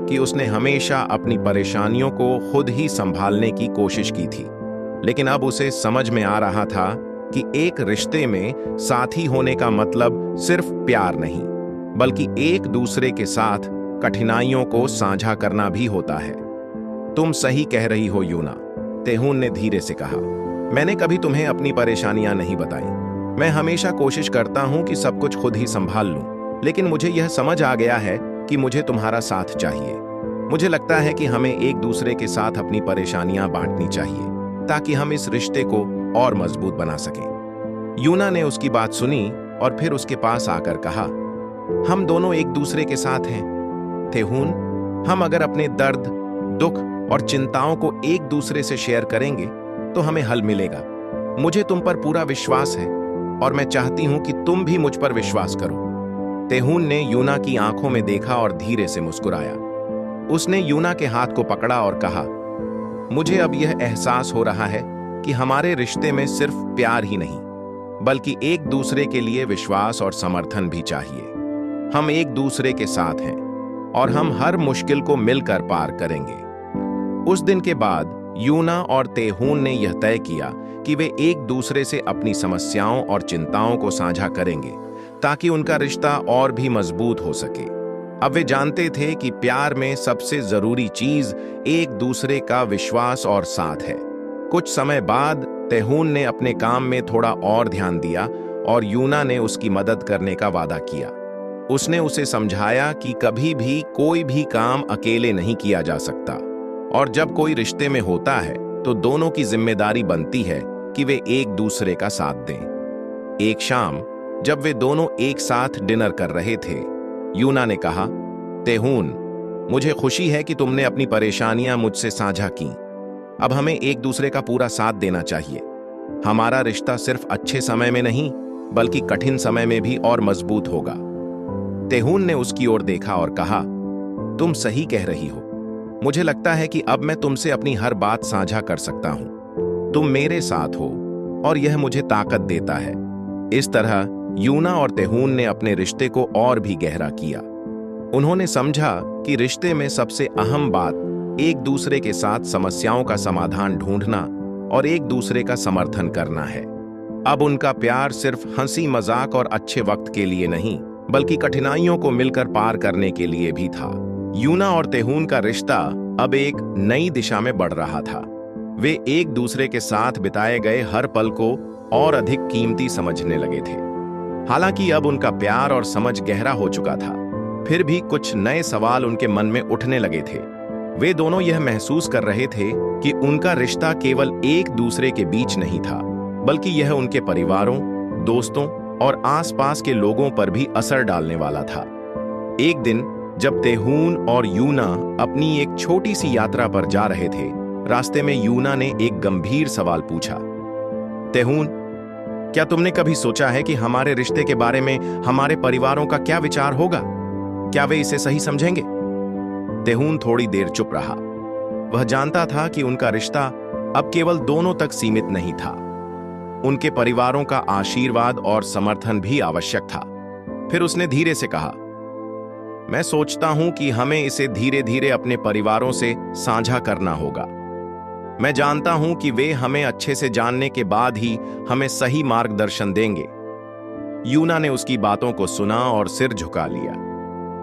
कि उसने हमेशा अपनी परेशानियों को खुद ही संभालने की कोशिश की थी, लेकिन अब उसे समझ में आ रहा था कि एक रिश्ते में साथी होने का मतलब सिर्फ प्यार नहीं, बल्कि एक दूसरे के साथ कठिनाइयों को साझा करना भी होता है। तुम सही कह रही हो यूना, तेहून ने धीरे से कहा। मैंने कभी तुम्हें अपनी परेशानियां नहीं बताई। मैं हमेशा कोशिश करता हूं कि सब कुछ खुद ही संभाल लूं, लेकिन मुझे यह समझ आ गया है कि मुझे तुम्हारा साथ चाहिए। मुझे लगता है कि हमें एक दूसरे के साथ अपनी परेशानियां बांटनी चाहिए ताकि हम इस रिश्ते को और मजबूत बना सकें। यूना ने उसकी बात सुनी और फिर उसके पास आकर कहा, हम दोनों एक दूसरे के साथ हैं। तेहून, हम अगर अपने दर्द, दुख और चिंताओं को एक दूसरे से शेयर करेंगे तो हमें हल मिलेगा। मुझे तुम पर पूरा विश्वास है और मैं चाहती हूं कि तुम भी मुझ पर विश्वास करो। तेहून ने यूना की आंखों में देखा और धीरे से मुस्कुराया। उसने यूना के हाथ को पकड़ा और कहा, मुझे अब यह एहसास हो रहा है कि हमारे रिश्ते में सिर्फ प्यार ही नहीं, बल्कि एक दूसरे के लिए विश्वास और समर्थन भी चाहिए। हम एक दूसरे के साथ हैं और हम हर मुश्किल को मिलकर पार करेंगे। उस दिन के बाद यूना और तेहून ने यह तय किया कि वे एक दूसरे से अपनी समस्याओं और चिंताओं को साझा करेंगे ताकि उनका रिश्ता और भी मजबूत हो सके। अब वे जानते थे कि प्यार में सबसे जरूरी चीज एक दूसरे का विश्वास और साथ है। कुछ समय बाद तेहून ने अपने काम में थोड़ा और ध्यान दिया और यूना ने उसकी मदद करने का वादा किया। उसने उसे समझाया कि कभी भी कोई भी काम अकेले नहीं किया जा सकता और जब कोई रिश्ते में होता है तो दोनों की जिम्मेदारी बनती है कि वे एक दूसरे का साथ दें। एक शाम जब वे दोनों एक साथ डिनर कर रहे थे, यूना ने कहा, तेहून, मुझे खुशी है कि तुमने अपनी परेशानियां मुझसे साझा की। अब हमें एक दूसरे का पूरा साथ देना चाहिए। हमारा रिश्ता सिर्फ अच्छे समय में नहीं, बल्कि कठिन समय में भी और मजबूत होगा। तेहून ने उसकी ओर देखा और कहा, तुम सही कह रही हो। मुझे लगता है कि अब मैं तुमसे अपनी हर बात साझा कर सकता हूं। तुम मेरे साथ हो और यह मुझे ताकत देता है। इस तरह यूना और तेहून ने अपने रिश्ते को और भी गहरा किया। उन्होंने समझा कि रिश्ते में सबसे अहम बात एक दूसरे के साथ समस्याओं का समाधान ढूंढना और एक दूसरे का समर्थन करना है। अब उनका प्यार सिर्फ हंसी मजाक और अच्छे वक्त के लिए नहीं, बल्कि कठिनाइयों को मिलकर पार करने के लिए भी था। यूना और तेहून का रिश्ता अब एक नई दिशा में बढ़ रहा था। वे एक दूसरे के साथ बिताए गए हर पल को और अधिक कीमती समझने लगे थे। हालांकि अब उनका प्यार और समझ गहरा हो चुका था, फिर भी कुछ नए सवाल उनके मन में उठने लगे थे। वे दोनों यह महसूस कर रहे थे कि उनका रिश्ता केवल एक दूसरे के बीच नहीं था, बल्कि यह उनके परिवारों, दोस्तों और आसपास के लोगों पर भी असर डालने वाला था। एक दिन जब तेहून और यूना अपनी एक छोटी सी यात्रा पर जा रहे थे, रास्ते में यूना ने एक गंभीर सवाल पूछा। तेहून, क्या तुमने कभी सोचा है कि हमारे रिश्ते के बारे में हमारे परिवारों का क्या विचार होगा? क्या वे इसे सही समझेंगे? तेहून थोड़ी देर चुप रहा। वह जानता था कि उनका रिश्ता अब केवल दोनों तक सीमित नहीं था। उनके परिवारों का आशीर्वाद और समर्थन भी आवश्यक था। फिर उसने धीरे से कहा, मैं सोचता हूं कि हमें इसे धीरे धीरे अपने परिवारों से साझा करना होगा। मैं जानता हूं कि वे हमें अच्छे से जानने के बाद ही हमें सही मार्गदर्शन देंगे। यूना ने उसकी बातों को सुना और सिर झुका लिया।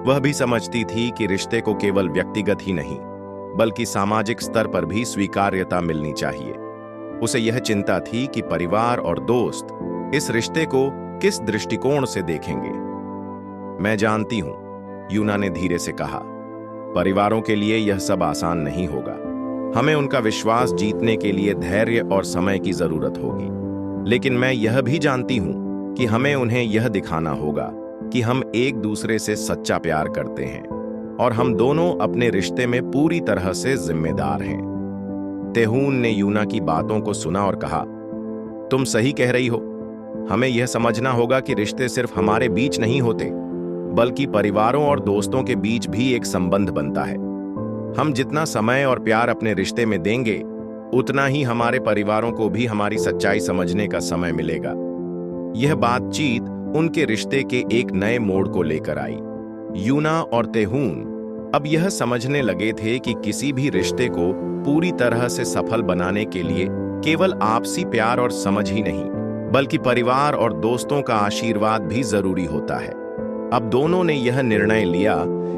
वह भी समझती थी कि रिश्ते को केवल व्यक्तिगत ही नहीं, बल्कि सामाजिक स्तर पर भी स्वीकार्यता मिलनी चाहिए। उसे यह चिंता थी कि परिवार और दोस्त इस रिश्ते को किस दृष्टिकोण से देखेंगे। मैं जानती हूं, यूना ने धीरे से कहा, परिवारों के लिए यह सब आसान नहीं होगा। हमें उनका विश्वास जीतने के लिए धैर्य और समय की जरूरत होगी। लेकिन मैं यह भी जानती हूं कि हमें उन्हें यह दिखाना होगा कि हम एक दूसरे से सच्चा प्यार करते हैं और हम दोनों अपने रिश्ते में पूरी तरह से जिम्मेदार हैं। तेहून ने यूना की बातों को सुना और कहा, तुम सही कह रही हो। हमें यह समझना होगा कि रिश्ते सिर्फ हमारे बीच नहीं होते, बल्कि परिवारों और दोस्तों के बीच भी एक संबंध बनता है। हम जितना समय और प्यार अपने रिश्ते में देंगे, उतना ही हमारे परिवारों को भी हमारी सच्चाई समझने का समय मिलेगा। यह बातचीत उनके रिश्ते के एक नए मोड़ को लेकर आई। यूना और तेहून अब यह समझने लगे थे कि किसी भी रिश्ते को पूरी तरह से सफल बनाने के लिए केवल आपसी प्यार और समझ ही नहीं, बल्कि परिवार और दोस्तों का आशीर्वाद भी जरूरी होता है। अब दोनों ने यह निर्णय लिया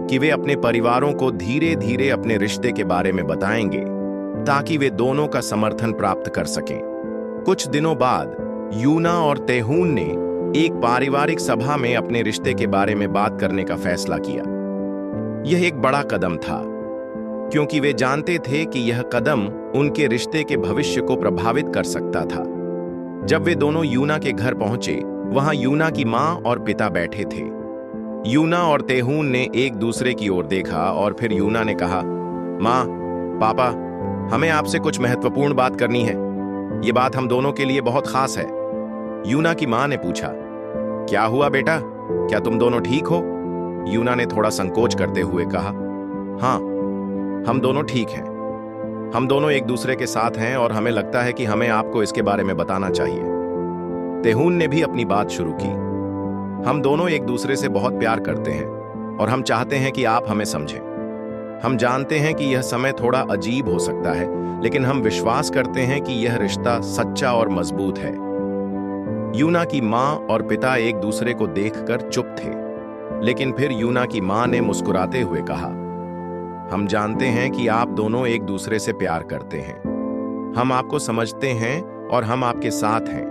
कि वे अपने परिवारों को धीरे धीरे अपने रिश्ते के बारे में बताएंगे, ताकि वे दोनों का समर्थन प्राप्त कर सकें। कुछ दिनों बाद यूना और तेहून ने एक पारिवारिक सभा में अपने रिश्ते के बारे में बात करने का फैसला किया। यह एक बड़ा कदम था, क्योंकि वे जानते थे कि यह कदम उनके रिश्ते के भविष्य को प्रभावित कर सकता था। जब वे दोनों यूना के घर पहुंचे, वहां यूना की मां और पिता बैठे थे। यूना और तेहून ने एक दूसरे की ओर देखा और फिर यूना ने कहा, मां, पापा, हमें आपसे कुछ महत्वपूर्ण बात करनी है। ये बात हम दोनों के लिए बहुत खास है। यूना की मां ने पूछा, क्या हुआ बेटा? क्या तुम दोनों ठीक हो? यूना ने थोड़ा संकोच करते हुए कहा, हाँ, हम दोनों ठीक हैं। हम दोनों एक दूसरे के साथ हैं और हमें लगता है कि हमें आपको इसके बारे में बताना चाहिए। तेहून ने भी अपनी बात शुरू की। हम दोनों एक दूसरे से बहुत प्यार करते हैं और हम चाहते हैं कि आप हमें समझें। हम जानते हैं कि यह समय थोड़ा अजीब हो सकता है, लेकिन हम विश्वास करते हैं कि यह रिश्ता सच्चा और मजबूत है। यूना की मां और पिता एक दूसरे को देखकर चुप थे, लेकिन फिर यूना की मां ने मुस्कुराते हुए कहा, हम जानते हैं कि आप दोनों एक दूसरे से प्यार करते हैं। हम आपको समझते हैं और हम आपके साथ हैं,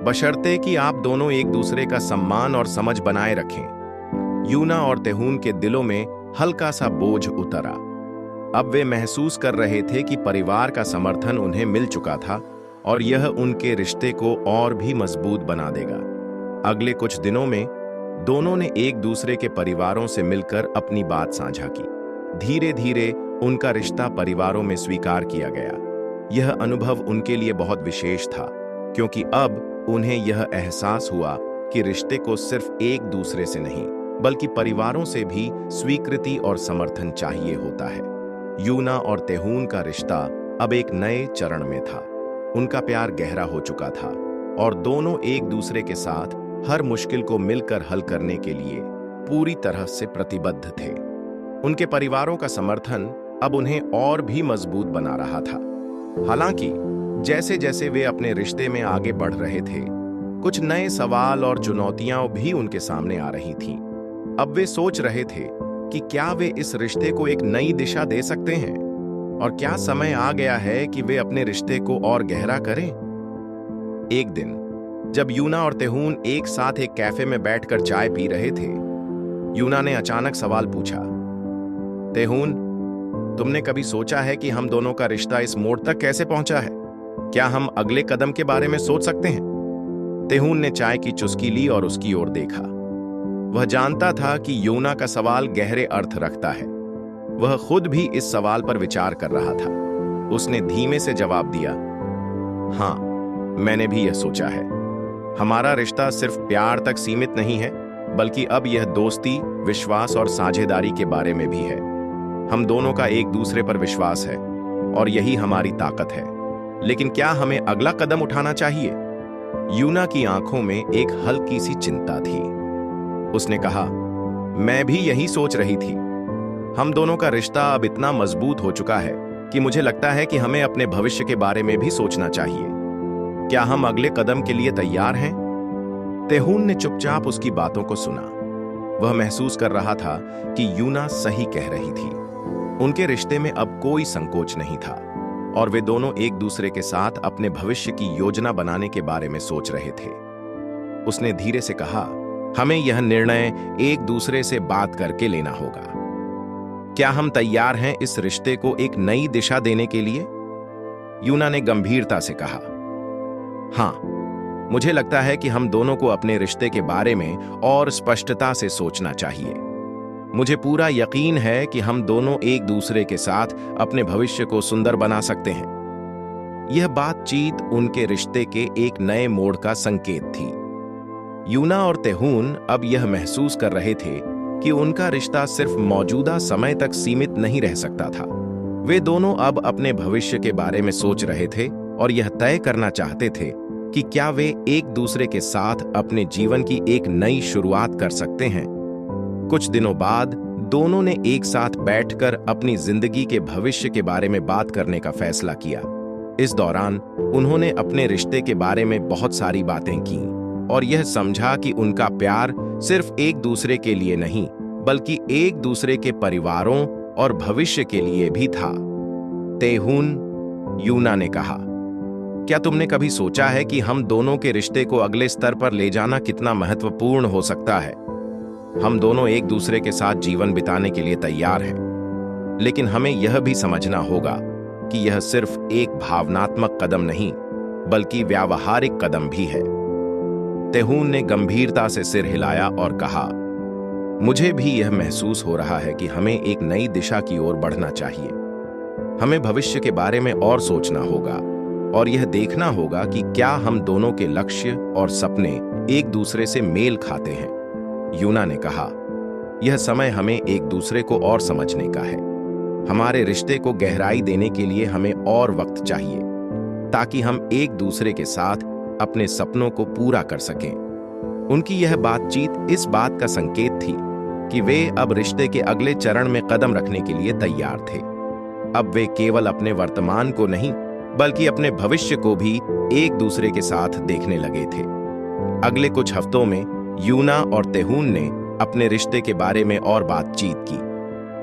बशर्ते कि आप दोनों एक दूसरे का सम्मान और समझ बनाए रखें। यूना और तेहून के दिलों में हल्का सा बोझ उतरा। अब वे महसूस कर रहे थे कि परिवार का समर्थन उन्हें मिल चुका था और यह उनके रिश्ते को और भी मजबूत बना देगा। अगले कुछ दिनों में दोनों ने एक दूसरे के परिवारों से मिलकर अपनी बात साझा की। धीरे धीरे उनका रिश्ता परिवारों में स्वीकार किया गया। यह अनुभव उनके लिए बहुत विशेष था, क्योंकि अब उन्हें यह एहसास हुआ कि रिश्ते को सिर्फ एक दूसरे से नहीं, बल्कि परिवारों से भी स्वीकृति और समर्थन चाहिए होता है। यूना और तेहून का रिश्ता अब एक नए चरण में था। उनका प्यार गहरा हो चुका था और दोनों एक दूसरे के साथ हर मुश्किल को मिलकर हल करने के लिए पूरी तरह से प्रतिबद्ध थे। उनके परिवारों का समर्थन अब उन्हें और भी मजबूत बना रहा था। हालांकि जैसे जैसे वे अपने रिश्ते में आगे बढ़ रहे थे, कुछ नए सवाल और चुनौतियां भी उनके सामने आ रही थीं। अब वे सोच रहे थे कि क्या वे इस रिश्ते को एक नई दिशा दे सकते हैं और क्या समय आ गया है कि वे अपने रिश्ते को और गहरा करें। एक दिन जब यूना और तेहून एक साथ एक कैफे में बैठकर चाय पी रहे थे, यूना ने अचानक सवाल पूछा, तेहून, तुमने कभी सोचा है कि हम दोनों का रिश्ता इस मोड़ तक कैसे पहुंचा है? क्या हम अगले कदम के बारे में सोच सकते हैं? तेहून ने चाय की चुस्की ली और उसकी ओर देखा। वह जानता था कि यूना का सवाल गहरे अर्थ रखता है। वह खुद भी इस सवाल पर विचार कर रहा था। उसने धीमे से जवाब दिया, हाँ, मैंने भी यह सोचा है। हमारा रिश्ता सिर्फ प्यार तक सीमित नहीं है, बल्कि अब यह दोस्ती, विश्वास और साझेदारी के बारे में भी है। हम दोनों का एक दूसरे पर विश्वास है और यही हमारी ताकत है। लेकिन क्या हमें अगला कदम उठाना चाहिए? यूना की आंखों में एक हल्की सी चिंता थी। उसने कहा, मैं भी यही सोच रही थी। हम दोनों का रिश्ता अब इतना मजबूत हो चुका है कि मुझे लगता है कि हमें अपने भविष्य के बारे में भी सोचना चाहिए। क्या हम अगले कदम के लिए तैयार हैं? तेहून ने चुपचाप उसकी बातों को सुना। वह महसूस कर रहा था कि यूना सही कह रही थी। उनके रिश्ते में अब कोई संकोच नहीं था और वे दोनों एक दूसरे के साथ अपने भविष्य की योजना बनाने के बारे में सोच रहे थे। उसने धीरे से कहा, हमें यह निर्णय एक दूसरे से बात करके लेना होगा। क्या हम तैयार हैं इस रिश्ते को एक नई दिशा देने के लिए? यूना ने गंभीरता से कहा, हाँ, मुझे लगता है कि हम दोनों को अपने रिश्ते के बारे में और स्पष्टता से सोचना चाहिए। मुझे पूरा यकीन है कि हम दोनों एक दूसरे के साथ अपने भविष्य को सुंदर बना सकते हैं। यह बातचीत उनके रिश्ते के एक नए मोड़ का संकेत थी। यूना और तेहून अब यह महसूस कर रहे थे कि उनका रिश्ता सिर्फ मौजूदा समय तक सीमित नहीं रह सकता था। वे दोनों अब अपने भविष्य के बारे में सोच रहे थे और यह तय करना चाहते थे कि क्या वे एक दूसरे के साथ अपने जीवन की एक नई शुरुआत कर सकते हैं। कुछ दिनों बाद दोनों ने एक साथ बैठकर अपनी जिंदगी के भविष्य के बारे में बात करने का फैसला किया। इस दौरान उन्होंने अपने रिश्ते के बारे में बहुत सारी बातें की और यह समझा कि उनका प्यार सिर्फ एक दूसरे के लिए नहीं, बल्कि एक दूसरे के परिवारों और भविष्य के लिए भी था। तेहून, यूना ने कहा, क्या तुमने कभी सोचा है कि हम दोनों के रिश्ते को अगले स्तर पर ले जाना कितना महत्वपूर्ण हो सकता है? हम दोनों एक दूसरे के साथ जीवन बिताने के लिए तैयार हैं, लेकिन हमें यह भी समझना होगा कि यह सिर्फ एक भावनात्मक कदम नहीं, बल्कि व्यावहारिक कदम भी है। तेहून ने गंभीरता से सिर हिलाया और कहा, मुझे भी यह महसूस हो रहा है कि हमें एक नई दिशा की ओर बढ़ना चाहिए। हमें भविष्य के बारे में और सोचना होगा और यह देखना होगा कि क्या हम दोनों के लक्ष्य और सपने एक दूसरे से मेल खाते हैं। यूना ने कहा, यह समय हमें एक दूसरे को और समझने का है। हमारे रिश्ते को गहराई देने के लिए हमें और वक्त चाहिए, ताकि हम एक दूसरे के साथ अपने सपनों को पूरा कर सकें। उनकी यह बातचीत इस बात का संकेत थी कि वे अब रिश्ते के अगले चरण में कदम रखने के लिए तैयार थे। अब वे केवल अपने वर्तमान को नहीं, बल्कि अपने भविष्य को भी एक दूसरे के साथ देखने लगे थे। अगले कुछ हफ्तों में यूना और तेहून ने अपने रिश्ते के बारे में और बातचीत की।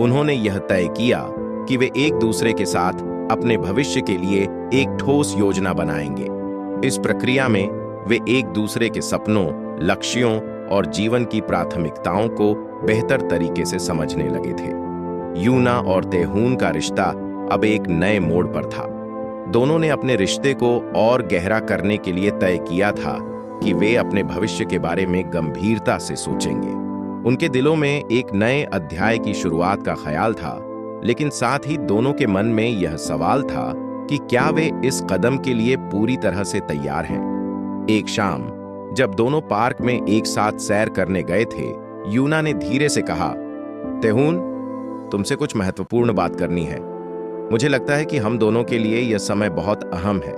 उन्होंने यह तय किया कि वे एक दूसरे के साथ अपने भविष्य के लिए एक ठोस योजना बनाएंगे। इस प्रक्रिया में वे एक दूसरे के सपनों, लक्ष्यों और जीवन की प्राथमिकताओं को बेहतर तरीके से समझने लगे थे। यूना और तेहून का रिश्ता अब एक नए मोड़ पर था। दोनों ने अपने रिश्ते को और गहरा करने के लिए तय किया था कि वे अपने भविष्य के बारे में गंभीरता से सोचेंगे। उनके दिलों में एक नए अध्याय की शुरुआत का ख्याल था, लेकिन साथ ही दोनों के मन में यह सवाल था कि क्या वे इस कदम के लिए पूरी तरह से तैयार हैं। एक शाम जब दोनों पार्क में एक साथ सैर करने गए थे, यूना ने धीरे से कहा, तेहून, तुमसे कुछ महत्वपूर्ण बात करनी है। मुझे लगता है कि हम दोनों के लिए यह समय बहुत अहम है।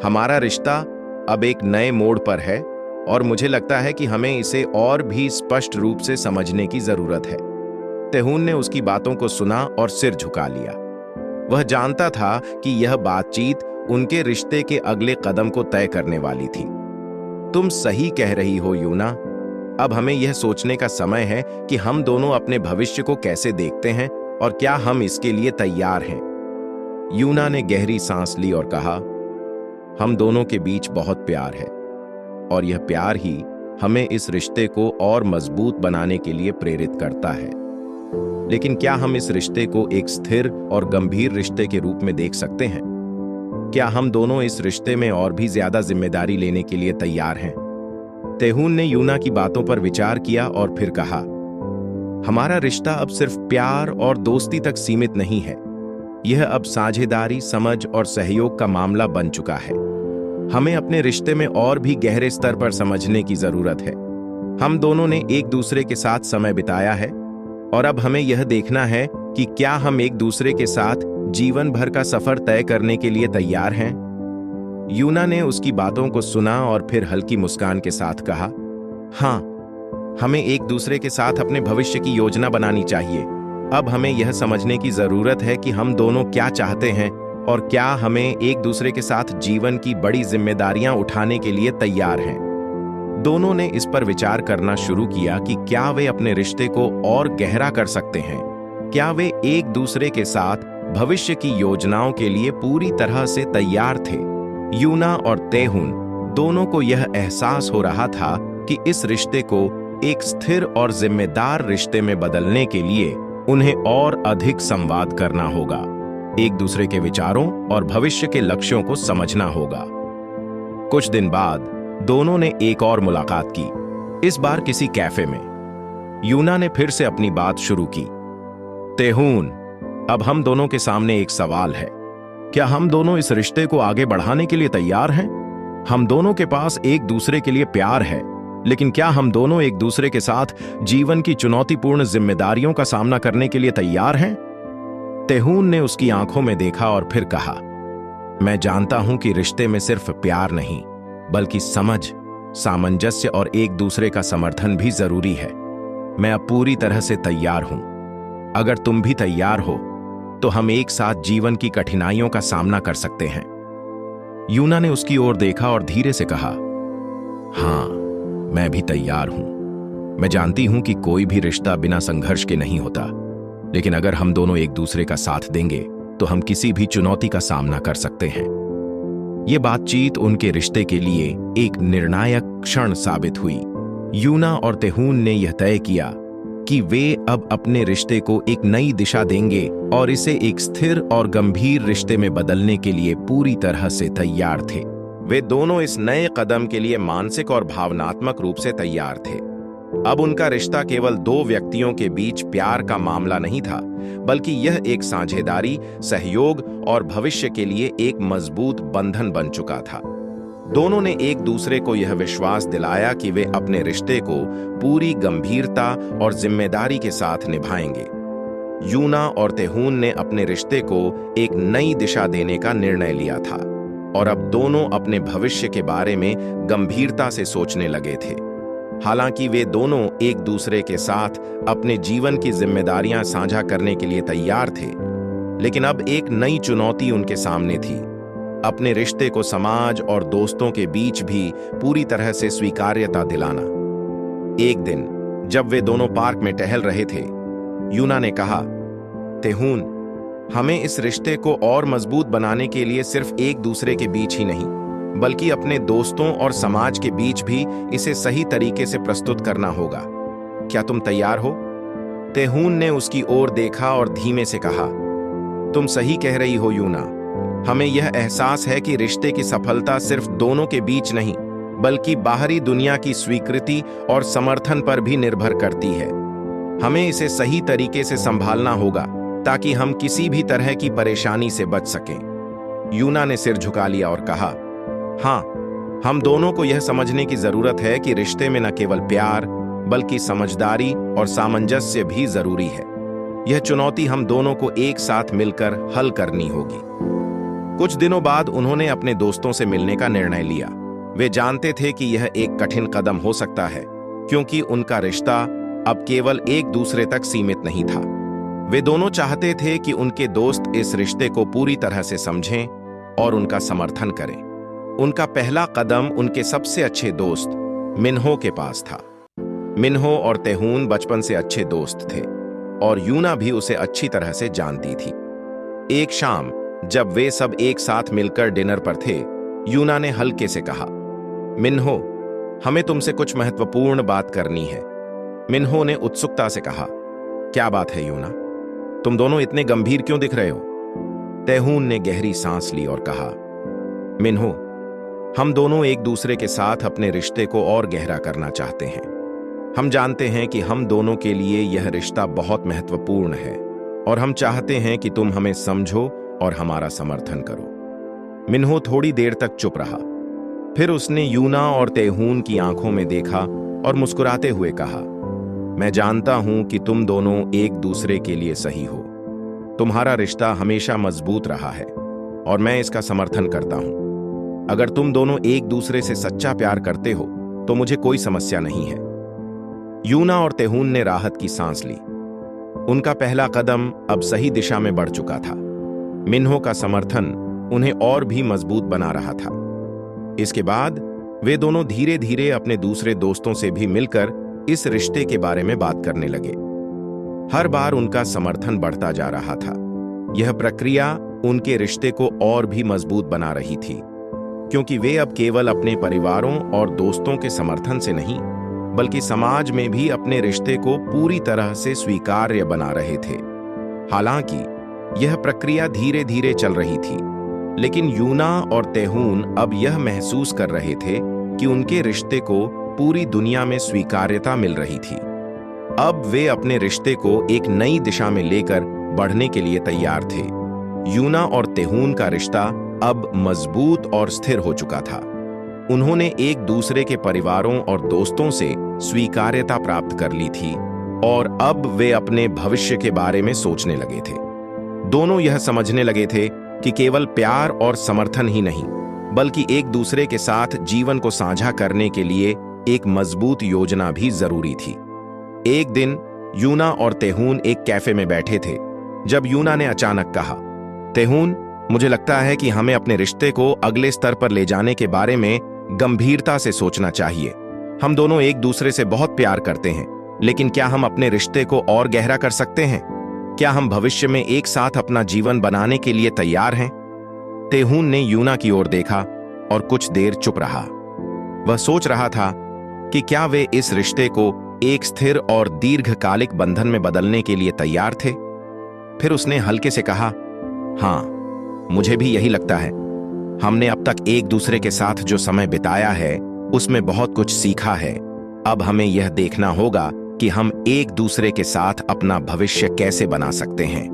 हमारा रिश्ता अब एक नए मोड़ पर है और मुझे लगता है कि हमें इसे और भी स्पष्ट रूप से समझने की जरूरत है। तेहून ने उसकी बातों को सुना और सिर झुका लिया। वह जानता था कि यह बातचीत उनके रिश्ते के अगले कदम को तय करने वाली थी। तुम सही कह रही हो यूना, अब हमें यह सोचने का समय है कि हम दोनों अपने भविष्य को कैसे देखते हैं और क्या हम इसके लिए तैयार हैं। यूना ने गहरी सांस ली और कहा, हम दोनों के बीच बहुत प्यार है और यह प्यार ही हमें इस रिश्ते को और मजबूत बनाने के लिए प्रेरित करता है। लेकिन क्या हम इस रिश्ते को एक स्थिर और गंभीर रिश्ते के रूप में देख सकते हैं? क्या हम दोनों इस रिश्ते में और भी ज्यादा जिम्मेदारी लेने के लिए तैयार हैं? तेहून ने यूना की बातों पर विचार किया और फिर कहा, हमारा रिश्ता अब सिर्फ प्यार और दोस्ती तक सीमित नहीं है। यह अब साझेदारी, समझ और सहयोग का मामला बन चुका है। हमें अपने रिश्ते में और भी गहरे स्तर पर समझने की जरूरत है। हम दोनों ने एक दूसरे के साथ समय बिताया है और अब हमें यह देखना है कि क्या हम एक दूसरे के साथ जीवन भर का सफर तय करने के लिए तैयार हैं। यूना ने उसकी बातों को सुना और फिर हल्की मुस्कान के साथ कहा, हाँ, हमें एक दूसरे के साथ अपने भविष्य की योजना बनानी चाहिए। अब हमें यह समझने की जरूरत है कि हम दोनों क्या चाहते हैं और क्या हमें एक दूसरे के साथ जीवन की बड़ी जिम्मेदारियां उठाने के लिए तैयार हैं। दोनों ने इस पर विचार करना शुरू किया कि क्या वे अपने रिश्ते को और गहरा कर सकते हैं। क्या वे एक दूसरे के साथ भविष्य की योजनाओं के लिए पूरी तरह से तैयार थे। यूना और तेहून दोनों को यह एहसास हो रहा था कि इस रिश्ते को एक स्थिर और जिम्मेदार रिश्ते में बदलने के लिए उन्हें और अधिक संवाद करना होगा, एक दूसरे के विचारों और भविष्य के लक्ष्यों को समझना होगा। कुछ दिन बाद दोनों ने एक और मुलाकात की, इस बार किसी कैफे में। यूना ने फिर से अपनी बात शुरू की, तेहून, अब हम दोनों के सामने एक सवाल है। क्या हम दोनों इस रिश्ते को आगे बढ़ाने के लिए तैयार हैं? हम दोनों के पास एक दूसरे के लिए प्यार है, लेकिन क्या हम दोनों एक दूसरे के साथ जीवन की चुनौतीपूर्ण जिम्मेदारियों का सामना करने के लिए तैयार हैं? तेहून ने उसकी आंखों में देखा और फिर कहा, मैं जानता हूं कि रिश्ते में सिर्फ प्यार नहीं, बल्कि समझ, सामंजस्य और एक दूसरे का समर्थन भी जरूरी है। मैं अब पूरी तरह से तैयार हूं। अगर तुम भी तैयार हो तो हम एक साथ जीवन की कठिनाइयों का सामना कर सकते हैं। यूना ने उसकी ओर देखा और धीरे से कहा, हाँ, मैं भी तैयार हूं। मैं जानती हूं कि कोई भी रिश्ता बिना संघर्ष के नहीं होता, लेकिन अगर हम दोनों एक दूसरे का साथ देंगे तो हम किसी भी चुनौती का सामना कर सकते हैं। यह बातचीत उनके रिश्ते के लिए एक निर्णायक क्षण साबित हुई। यूना और तेहून ने यह तय किया कि वे अब अपने रिश्ते को एक नई दिशा देंगे और इसे एक स्थिर और गंभीर रिश्ते में बदलने के लिए पूरी तरह से तैयार थे। वे दोनों इस नए कदम के लिए मानसिक और भावनात्मक रूप से तैयार थे। अब उनका रिश्ता केवल दो व्यक्तियों के बीच प्यार का मामला नहीं था, बल्कि यह एक साझेदारी, सहयोग और भविष्य के लिए एक मजबूत बंधन बन चुका था। दोनों ने एक दूसरे को यह विश्वास दिलाया कि वे अपने रिश्ते को पूरी गंभीरता और जिम्मेदारी के साथ निभाएंगे। यूना और तेहून ने अपने रिश्ते को एक नई दिशा देने का निर्णय लिया था और अब दोनों अपने भविष्य के बारे में गंभीरता से सोचने लगे थे। हालांकि वे दोनों एक दूसरे के साथ अपने जीवन की जिम्मेदारियां साझा करने के लिए तैयार थे, लेकिन अब एक नई चुनौती उनके सामने थी, अपने रिश्ते को समाज और दोस्तों के बीच भी पूरी तरह से स्वीकार्यता दिलाना। एक दिन जब वे दोनों पार्क में टहल रहे थे, यूना ने कहा, तेहून, हमें इस रिश्ते को और मजबूत बनाने के लिए सिर्फ एक दूसरे के बीच ही नहीं, बल्कि अपने दोस्तों और समाज के बीच भी इसे सही तरीके से प्रस्तुत करना होगा। क्या तुम तैयार हो? तेहून ने उसकी ओर देखा और धीमे से कहा, तुम सही कह रही हो यूना। हमें यह एहसास है कि रिश्ते की सफलता सिर्फ दोनों के बीच नहीं, बल्कि बाहरी दुनिया की स्वीकृति और समर्थन पर भी निर्भर करती है। हमें इसे सही तरीके से संभालना होगा ताकि हम किसी भी तरह की परेशानी से बच सकें। यूना ने सिर झुका लिया और कहा, हाँ, हम दोनों को यह समझने की जरूरत है कि रिश्ते में न केवल प्यार, बल्कि समझदारी और सामंजस्य भी जरूरी है। यह चुनौती हम दोनों को एक साथ मिलकर हल करनी होगी। कुछ दिनों बाद उन्होंने अपने दोस्तों से मिलने का निर्णय लिया। वे जानते थे कि यह एक कठिन कदम हो सकता है, क्योंकि उनका रिश्ता अब केवल एक दूसरे तक सीमित नहीं था। वे दोनों चाहते थे कि उनके दोस्त इस रिश्ते को पूरी तरह से समझें और उनका समर्थन करें। उनका पहला कदम उनके सबसे अच्छे दोस्त मिन्हो के पास था। मिन्हो और तेहून बचपन से अच्छे दोस्त थे और यूना भी उसे अच्छी तरह से जानती थी। एक शाम जब वे सब एक साथ मिलकर डिनर पर थे, यूना ने हल्के से कहा, मिन्हो, हमें तुमसे कुछ महत्वपूर्ण बात करनी है। मिन्हो ने उत्सुकता से कहा, क्या बात है यूना, तुम दोनों इतने गंभीर क्यों दिख रहे हो? तैहून ने गहरी सांस ली और कहा, मिन्हो, हम दोनों एक दूसरे के साथ अपने रिश्ते को और गहरा करना चाहते हैं। हम जानते हैं कि हम दोनों के लिए यह रिश्ता बहुत महत्वपूर्ण है और हम चाहते हैं कि तुम हमें समझो और हमारा समर्थन करो। मिन्हो थोड़ी देर तक चुप रहा। फिर उसने यूना और तैहून की आंखों में देखा और मुस्कुराते हुए कहा, मैं जानता हूं कि तुम दोनों एक दूसरे के लिए सही हो। तुम्हारा रिश्ता हमेशा मजबूत रहा है और मैं इसका समर्थन करता हूं। अगर तुम दोनों एक दूसरे से सच्चा प्यार करते हो तो मुझे कोई समस्या नहीं है। यूना और तैहून ने राहत की सांस ली। उनका पहला कदम अब सही दिशा में बढ़ चुका था। मिन्हो का समर्थन उन्हें और भी मजबूत बना रहा था। इसके बाद वे दोनों धीरे धीरे अपने दूसरे दोस्तों से भी मिलकर इस रिश्ते के बारे में बात करने लगे। हर बार उनका समर्थन बढ़ता जा रहा था। यह प्रक्रिया उनके रिश्ते को और भी मजबूत बना रही थी, क्योंकि वे अब केवल अपने परिवारों और दोस्तों के समर्थन से नहीं, बल्कि समाज में भी अपने रिश्ते को पूरी तरह से स्वीकार्य बना रहे थे। हालांकि यह प्रक्रिया धीरे धीरे चल रही थी, लेकिन यूना और तैहून अब यह महसूस कर रहे थे कि उनके रिश्ते को पूरी दुनिया में स्वीकार्यता मिल रही थी। अब वे अपने रिश्ते को एक नई दिशा में लेकर बढ़ने के लिए तैयार थे। यूना और तैहून का रिश्ता अब मजबूत और स्थिर हो चुका था। उन्होंने एक दूसरे के परिवारों और दोस्तों से स्वीकार्यता प्राप्त कर ली थी और अब वे अपने भविष्य के बारे में सोचने लगे थे। दोनों यह समझने लगे थे कि केवल प्यार और समर्थन ही नहीं, बल्कि एक दूसरे के साथ जीवन को साझा करने के लिए एक मजबूत योजना भी जरूरी थी। एक दिन यूना और तैहून एक कैफे में बैठे थे, जब यूना ने अचानक कहा, तैहून, मुझे लगता है कि हमें अपने रिश्ते को अगले स्तर पर ले जाने के बारे में गंभीरता से सोचना चाहिए। हम दोनों एक दूसरे से बहुत प्यार करते हैं, लेकिन क्या हम अपने रिश्ते को और गहरा कर सकते हैं? क्या हम भविष्य में एक साथ अपना जीवन बनाने के लिए तैयार हैं? तैहून ने यूना की ओर देखा और कुछ देर चुप रहा। वह सोच रहा था कि क्या वे इस रिश्ते को एक स्थिर और दीर्घकालिक बंधन में बदलने के लिए तैयार थे। फिर उसने हल्के से कहा, हाँ, मुझे भी यही लगता है। हमने अब तक एक दूसरे के साथ जो समय बिताया है उसमें बहुत कुछ सीखा है। अब हमें यह देखना होगा कि हम एक दूसरे के साथ अपना भविष्य कैसे बना सकते हैं।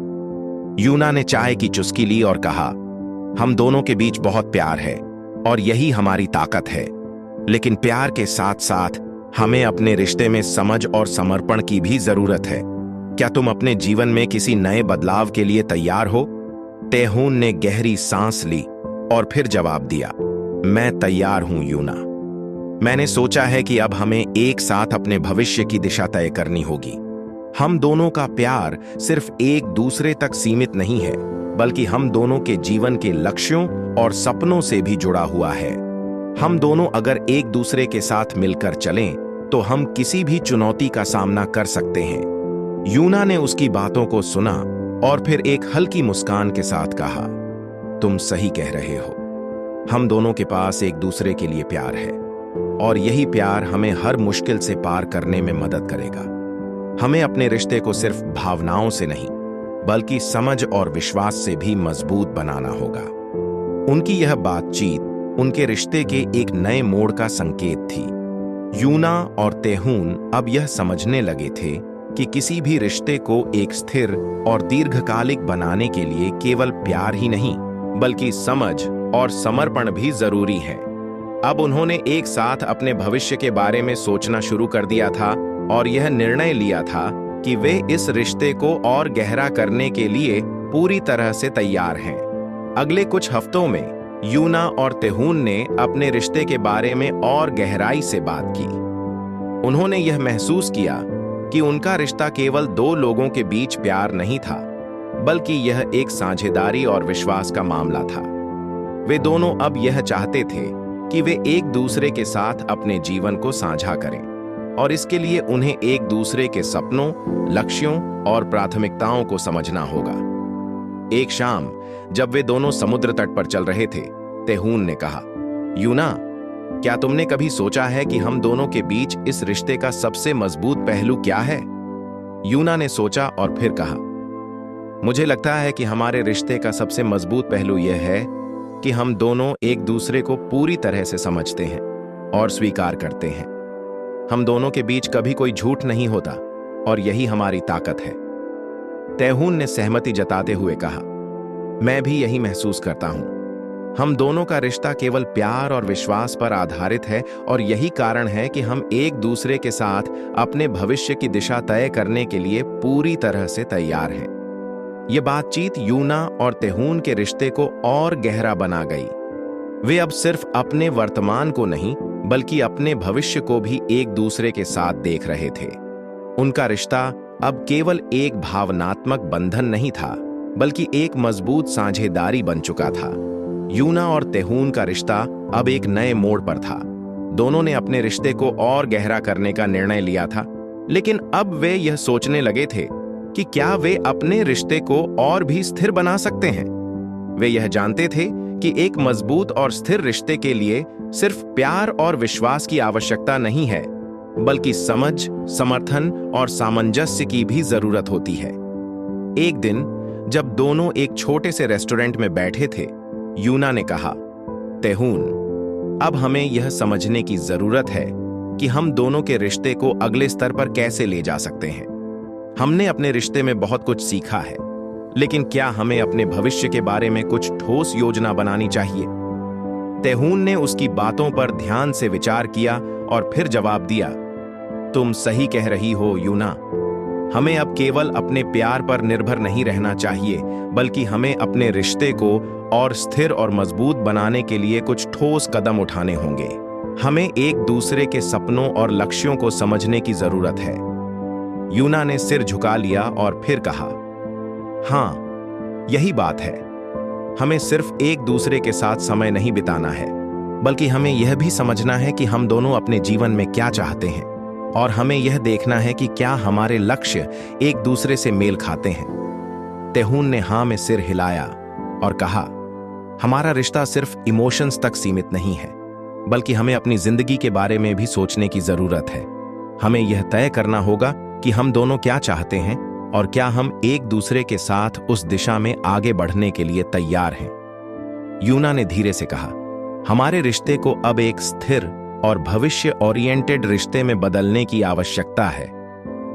यूना ने चाय की चुस्की ली और कहा, हम दोनों के बीच बहुत प्यार है और यही हमारी ताकत है, लेकिन प्यार के साथ साथ हमें अपने रिश्ते में समझ और समर्पण की भी जरूरत है। क्या तुम अपने जीवन में किसी नए बदलाव के लिए तैयार हो? तैहून ने गहरी सांस ली और फिर जवाब दिया, मैं तैयार हूं यूना। मैंने सोचा है कि अब हमें एक साथ अपने भविष्य की दिशा तय करनी होगी। हम दोनों का प्यार सिर्फ एक दूसरे तक सीमित नहीं है, बल्कि हम दोनों के जीवन के लक्ष्यों और सपनों से भी जुड़ा हुआ है। हम दोनों अगर एक दूसरे के साथ मिलकर चलें तो हम किसी भी चुनौती का सामना कर सकते हैं। यूना ने उसकी बातों को सुना और फिर एक हल्की मुस्कान के साथ कहा, तुम सही कह रहे हो। हम दोनों के पास एक दूसरे के लिए प्यार है और यही प्यार हमें हर मुश्किल से पार करने में मदद करेगा। हमें अपने रिश्ते को सिर्फ भावनाओं से नहीं, बल्कि समझ और विश्वास से भी मजबूत बनाना होगा। उनकी यह बातचीत उनके रिश्ते के एक नए मोड़ का संकेत थी। यूना और तैहून अब यह समझने लगे थे कि किसी भी रिश्ते को एक स्थिर और दीर्घकालिक बनाने के लिए केवल प्यार ही नहीं, बल्कि समझ और समर्पण भी जरूरी है। अब उन्होंने एक साथ अपने भविष्य के बारे में सोचना शुरू कर दिया था और यह निर्णय लिया था कि वे इस रिश्ते को और गहरा करने के लिए पूरी तरह से तैयार हैं। अगले कुछ हफ्तों में यूना और तैहून ने अपने रिश्ते के बारे में और गहराई से बात की। उन्होंने यह महसूस किया कि उनका रिश्ता केवल दो लोगों के बीच प्यार नहीं था, बल्कि यह एक साझेदारी और विश्वास का मामला था। वे दोनों अब यह चाहते थे कि वे एक दूसरे के साथ अपने जीवन को साझा करें और इसके लिए उन्हें एक दूसरे के सपनों, लक्ष्यों और प्राथमिकताओं को समझना होगा। एक शाम जब वे दोनों समुद्र तट पर चल रहे थे, तैहून ने कहा, यूना, क्या तुमने कभी सोचा है कि हम दोनों के बीच इस रिश्ते का सबसे मजबूत पहलू क्या है? यूना ने सोचा और फिर कहा, मुझे लगता है कि हमारे रिश्ते का सबसे मजबूत पहलू यह है कि हम दोनों एक दूसरे को पूरी तरह से समझते हैं और स्वीकार करते हैं। हम दोनों के बीच कभी कोई झूठ नहीं होता और यही हमारी ताकत है। तैहून ने सहमति जताते हुए कहा, मैं भी यही महसूस करता हूं। हम दोनों का रिश्ता केवल प्यार और विश्वास पर आधारित है और यही कारण है कि हम एक दूसरे के साथ अपने भविष्य की दिशा तय करने के लिए पूरी तरह से तैयार हैं। ये बातचीत यूना और तैहून के रिश्ते को और गहरा बना गई। वे अब सिर्फ अपने वर्तमान को नहीं बल्कि अपने भविष्य को भी एक दूसरे के साथ देख रहे थे। उनका रिश्ता अब केवल एक भावनात्मक बंधन नहीं था बल्कि एक मजबूत साझेदारी बन चुका था। यूना और तैहून का रिश्ता अब एक नए मोड़ पर था। दोनों ने अपने रिश्ते को और गहरा करने का निर्णय लिया था, लेकिन अब वे यह सोचने लगे थे कि क्या वे अपने रिश्ते को और भी स्थिर बना सकते हैं। वे यह जानते थे कि एक मजबूत और स्थिर रिश्ते के लिए सिर्फ प्यार और विश्वास की आवश्यकता नहीं है, बल्कि समझ, समर्थन और सामंजस्य की भी जरूरत होती है। एक दिन जब दोनों एक छोटे से रेस्टोरेंट में बैठे थे, यूना ने कहा, तैहून, अब हमें यह समझने की जरूरत है कि हम दोनों के रिश्ते को अगले स्तर पर कैसे ले जा सकते हैं। हमने अपने रिश्ते में बहुत कुछ सीखा है, लेकिन क्या हमें अपने भविष्य के बारे में कुछ ठोस योजना बनानी चाहिए? तैहून ने उसकी बातों पर ध्यान से विचार किया और फिर जवाब दिया, तुम सही कह रही हो यूना। हमें अब केवल अपने प्यार पर निर्भर नहीं रहना चाहिए, बल्कि हमें अपने रिश्ते को और स्थिर और मजबूत बनाने के लिए कुछ ठोस कदम उठाने होंगे। हमें एक दूसरे के सपनों और लक्ष्यों को समझने की जरूरत है। यूना ने सिर झुका लिया और फिर कहा, हाँ, यही बात है। हमें सिर्फ एक दूसरे के साथ समय नहीं बिताना है, बल्कि हमें यह भी समझना है कि हम दोनों अपने जीवन में क्या चाहते हैं और हमें यह देखना है कि क्या हमारे लक्ष्य एक दूसरे से मेल खाते हैं। तैहून ने हाँ में सिर हिलाया और कहा, हमारा रिश्ता सिर्फ इमोशंस तक सीमित नहीं है, बल्कि हमें अपनी जिंदगी के बारे में भी सोचने की जरूरत है। हमें यह तय करना होगा कि हम दोनों क्या चाहते हैं और क्या हम एक दूसरे के साथ उस दिशा में आगे बढ़ने के लिए तैयार हैं। यूना ने धीरे से कहा, हमारे रिश्ते को अब एक स्थिर और भविष्य ओरिएंटेड रिश्ते में बदलने की आवश्यकता है।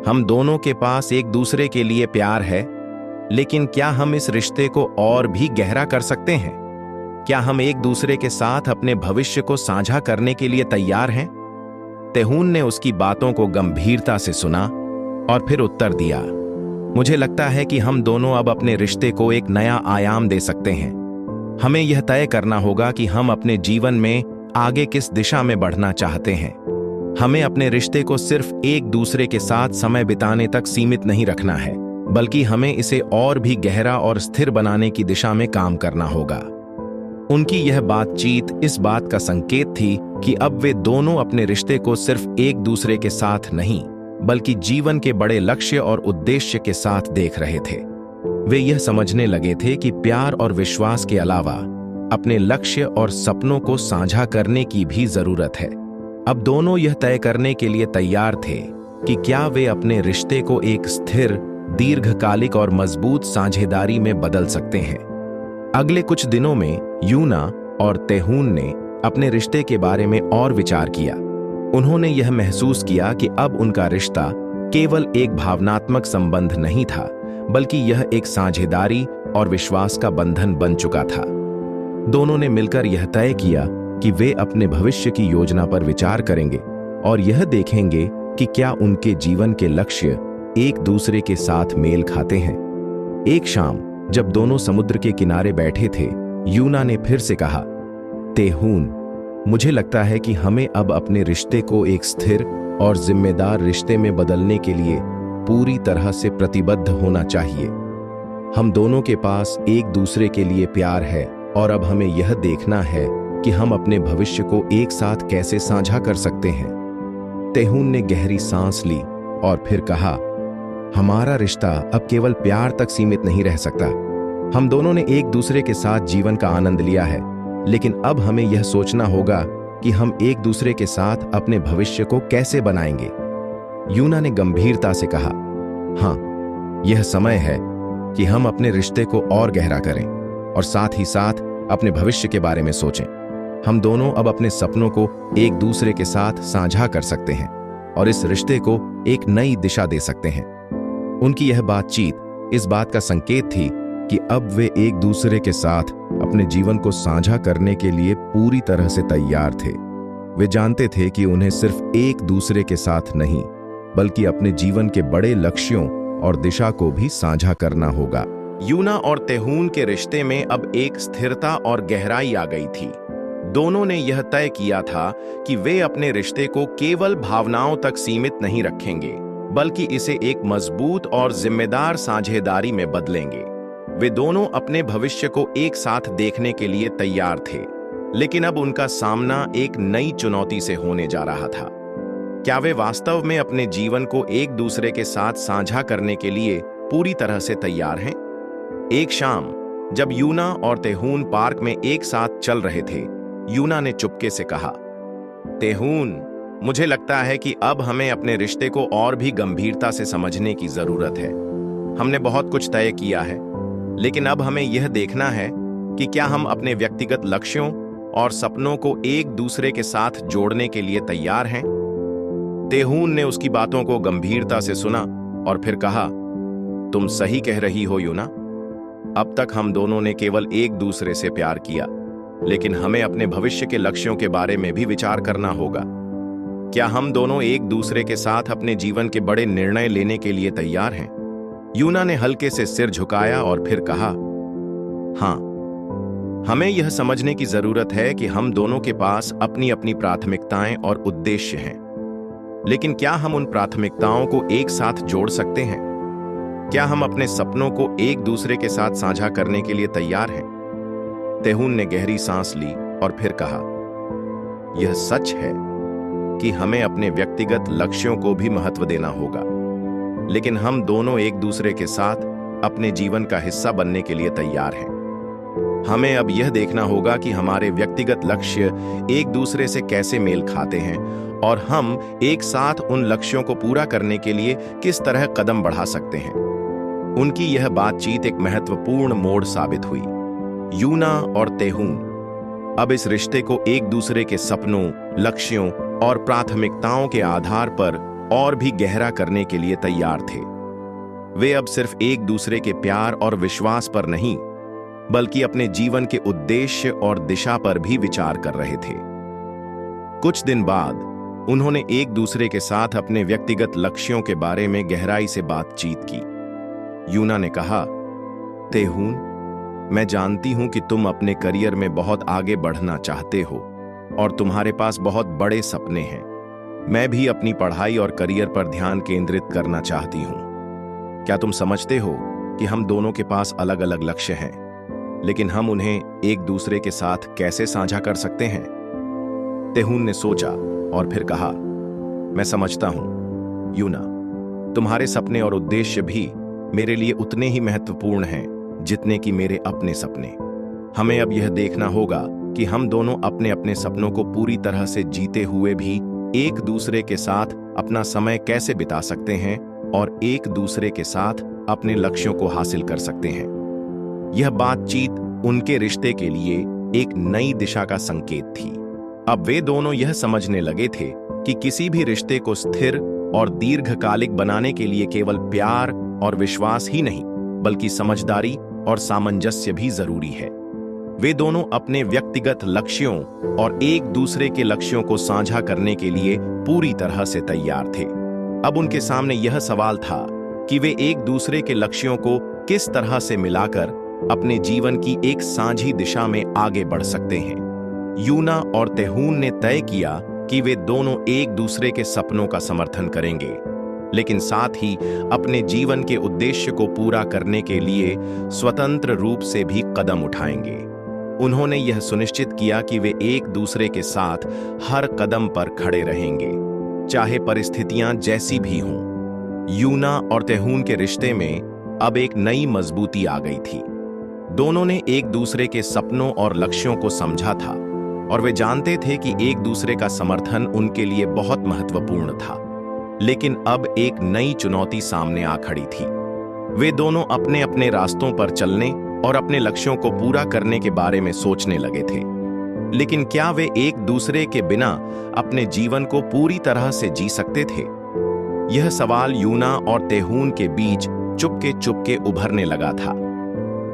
हम दोनों के पास एक दूसरे के लिए प्यार है, लेकिन क्या हम इस रिश्ते को और भी गहरा कर सकते हैं? क्या हम एक दूसरे के साथ अपने भविष्य को साझा करने के लिए तैयार हैं? तैहून ने उसकी बातों को गंभीरता से सुना और फिर उत्तर दिया, मुझे लगता है कि हम दोनों अब अपने रिश्ते को एक नया आयाम दे सकते हैं। हमें यह तय करना होगा कि हम अपने जीवन में आगे किस दिशा में बढ़ना चाहते हैं। हमें अपने रिश्ते को सिर्फ एक दूसरे के साथ समय बिताने तक सीमित नहीं रखना है, बल्कि हमें इसे और भी गहरा और स्थिर बनाने की दिशा में काम करना होगा। उनकी यह बातचीत इस बात का संकेत थी कि अब वे दोनों अपने रिश्ते को सिर्फ एक दूसरे के साथ नहीं, बल्कि जीवन के बड़े लक्ष्य और उद्देश्य के साथ देख रहे थे। वे यह समझने लगे थे कि प्यार और विश्वास के अलावा अपने लक्ष्य और सपनों को साझा करने की भी जरूरत है। अब दोनों यह तय करने के लिए तैयार थे कि क्या वे अपने रिश्ते को एक स्थिर, दीर्घकालिक और मजबूत साझेदारी में बदल सकते हैं। अगले कुछ दिनों में यूना और तैहून ने अपने रिश्ते के बारे में और विचार किया। उन्होंने यह महसूस किया कि अब उनका रिश्ता केवल एक भावनात्मक संबंध नहीं था, बल्कि यह एक साझेदारी और विश्वास का बंधन बन चुका था। दोनों ने मिलकर यह तय किया कि वे अपने भविष्य की योजना पर विचार करेंगे और यह देखेंगे कि क्या उनके जीवन के लक्ष्य एक दूसरे के साथ मेल खाते हैं। एक शाम जब दोनों समुद्र के किनारे बैठे थे, यूना ने फिर से कहा, तैहून, मुझे लगता है कि हमें अब अपने रिश्ते को एक स्थिर और जिम्मेदार रिश्ते में बदलने के लिए पूरी तरह से प्रतिबद्ध होना चाहिए। हम दोनों के पास एक दूसरे के लिए प्यार है और अब हमें यह देखना है कि हम अपने भविष्य को एक साथ कैसे साझा कर सकते हैं। तैहून ने गहरी सांस ली और फिर कहा, हमारा रिश्ता अब केवल प्यार तक सीमित नहीं रह सकता। हम दोनों ने एक दूसरे के साथ जीवन का आनंद लिया है, लेकिन अब हमें यह सोचना होगा कि हम एक दूसरे के साथ अपने भविष्य को कैसे बनाएंगे। यूना ने गंभीरता से कहा, हाँ, यह समय है कि हम अपने रिश्ते को और गहरा करें और साथ ही साथ अपने भविष्य के बारे में सोचें। हम दोनों अब अपने सपनों को एक दूसरे के साथ साझा कर सकते हैं और इस रिश्ते को एक नई दिशा दे सकते हैं। उनकी यह बातचीत इस बात का संकेत थी कि अब वे एक दूसरे के साथ अपने जीवन को साझा करने के लिए पूरी तरह से तैयार थे। वे जानते थे कि उन्हें सिर्फ एक दूसरे के साथ नहीं, बल्कि अपने जीवन के बड़े लक्ष्यों और दिशा को भी साझा करना होगा। यूना और तेहून के रिश्ते में अब एक स्थिरता और गहराई आ गई थी। दोनों ने यह तय किया था कि वे अपने रिश्ते को केवल भावनाओं तक सीमित नहीं रखेंगे, बल्कि इसे एक मजबूत और जिम्मेदार साझेदारी में बदलेंगे। वे दोनों अपने भविष्य को एक साथ देखने के लिए तैयार थे, लेकिन अब उनका सामना एक नई चुनौती से होने जा रहा था। क्या वे वास्तव में अपने जीवन को एक दूसरे के साथ साझा करने के लिए पूरी तरह से तैयार हैं? एक शाम जब यूना और तेहून पार्क में एक साथ चल रहे थे, यूना ने चुपके से कहा, तेहून, मुझे लगता है कि अब हमें अपने रिश्ते को और भी गंभीरता से समझने की जरूरत है। हमने बहुत कुछ तय किया है, लेकिन अब हमें यह देखना है कि क्या हम अपने व्यक्तिगत लक्ष्यों और सपनों को एक दूसरे के साथ जोड़ने के लिए तैयार हैं। तेहून ने उसकी बातों को गंभीरता से सुना और फिर कहा, तुम सही कह रही हो यूना। अब तक हम दोनों ने केवल एक दूसरे से प्यार किया, लेकिन हमें अपने भविष्य के लक्ष्यों के बारे में भी विचार करना होगा। क्या हम दोनों एक दूसरे के साथ अपने जीवन के बड़े निर्णय लेने के लिए तैयार हैं? यूना ने हल्के से सिर झुकाया और फिर कहा, हाँ, हमें यह समझने की जरूरत है कि हम दोनों के पास अपनी अपनी प्राथमिकताएं और उद्देश्य हैं, लेकिन क्या हम उन प्राथमिकताओं को एक साथ जोड़ सकते हैं? क्या हम अपने सपनों को एक दूसरे के साथ साझा करने के लिए तैयार हैं? तेहून ने गहरी सांस ली और फिर कहा, यह सच है कि हमें अपने व्यक्तिगत लक्ष्यों को भी महत्व देना होगा, लेकिन हम दोनों एक दूसरे के साथ अपने जीवन का हिस्सा बनने के लिए तैयार हैं। हमें अब यह देखना होगा कि हमारे व्यक्तिगत लक्ष्य एक दूसरे से कैसे मेल खाते हैं और हम एक साथ उन लक्ष्यों को पूरा करने के लिए किस तरह कदम बढ़ा सकते हैं। उनकी यह बातचीत एक महत्वपूर्ण मोड़ साबित हुई। यूना और तेहून अब इस रिश्ते को एक दूसरे के सपनों, लक्ष्यों और प्राथमिकताओं के आधार पर और भी गहरा करने के लिए तैयार थे। वे अब सिर्फ एक दूसरे के प्यार और विश्वास पर नहीं, बल्कि अपने जीवन के उद्देश्य और दिशा पर भी विचार कर रहे थे। कुछ दिन बाद उन्होंने एक दूसरे के साथ अपने व्यक्तिगत लक्ष्यों के बारे में गहराई से बातचीत की। यूना ने कहा, तेहून, मैं जानती हूं कि तुम अपने करियर में बहुत आगे बढ़ना चाहते हो और तुम्हारे पास बहुत बड़े सपने हैं। मैं भी अपनी पढ़ाई और करियर पर ध्यान केंद्रित करना चाहती हूं। क्या तुम समझते हो कि हम दोनों के पास अलग अलग लक्ष्य हैं, लेकिन हम उन्हें एक दूसरे के साथ कैसे साझा कर सकते हैं? तेहून ने सोचा और फिर कहा, मैं समझता हूं यूना, तुम्हारे सपने और उद्देश्य भी मेरे लिए उतने ही महत्वपूर्ण हैं जितने कि मेरे अपने सपने। हमें अब यह देखना होगा कि हम दोनों अपने अपने सपनों को पूरी तरह से जीते हुए भी एक दूसरे के साथ अपना समय कैसे बिता सकते हैं और एक दूसरे के साथ अपने लक्ष्यों को हासिल कर सकते हैं। यह बातचीत उनके रिश्ते के लिए एक नई दिशा का संकेत थी। अब वे दोनों यह समझने लगे थे कि किसी भी रिश्ते को स्थिर और दीर्घकालिक बनाने के लिए केवल प्यार और विश्वास ही नहीं, बल्कि समझदारी और सामंजस्य भी जरूरी है। वे दोनों अपने व्यक्तिगत लक्ष्यों और एक दूसरे के लक्ष्यों को साझा करने के लिए पूरी तरह से तैयार थे। अब उनके सामने यह सवाल था कि वे एक दूसरे के लक्ष्यों को किस तरह से मिलाकर अपने जीवन की एक साझी दिशा में आगे बढ़ सकते हैं। यूना और तेहून ने तय किया कि वे दोनों एक दूसरे के सपनों का समर्थन करेंगे, लेकिन साथ ही अपने जीवन के उद्देश्य को पूरा करने के लिए स्वतंत्र रूप से भी कदम उठाएंगे। उन्होंने यह सुनिश्चित किया कि वे एक दूसरे के साथ हर कदम पर खड़े रहेंगे, चाहे परिस्थितियां जैसी भी हों। यूना और तेहून के रिश्ते में अब एक नई मजबूती आ गई थी। दोनों ने एक दूसरे के सपनों और लक्ष्यों को समझा था और वे जानते थे कि एक दूसरे का समर्थन उनके लिए बहुत महत्वपूर्ण था। लेकिन अब एक नई चुनौती सामने आ खड़ी थी। वे दोनों अपने अपने रास्तों पर चलने और अपने लक्ष्यों को पूरा करने के बारे में सोचने लगे थे। लेकिन क्या वे एक दूसरे के बिना अपने जीवन को पूरी तरह से जी सकते थे? यह सवाल यूना और तेहून के बीच चुपके चुपके उभरने लगा था।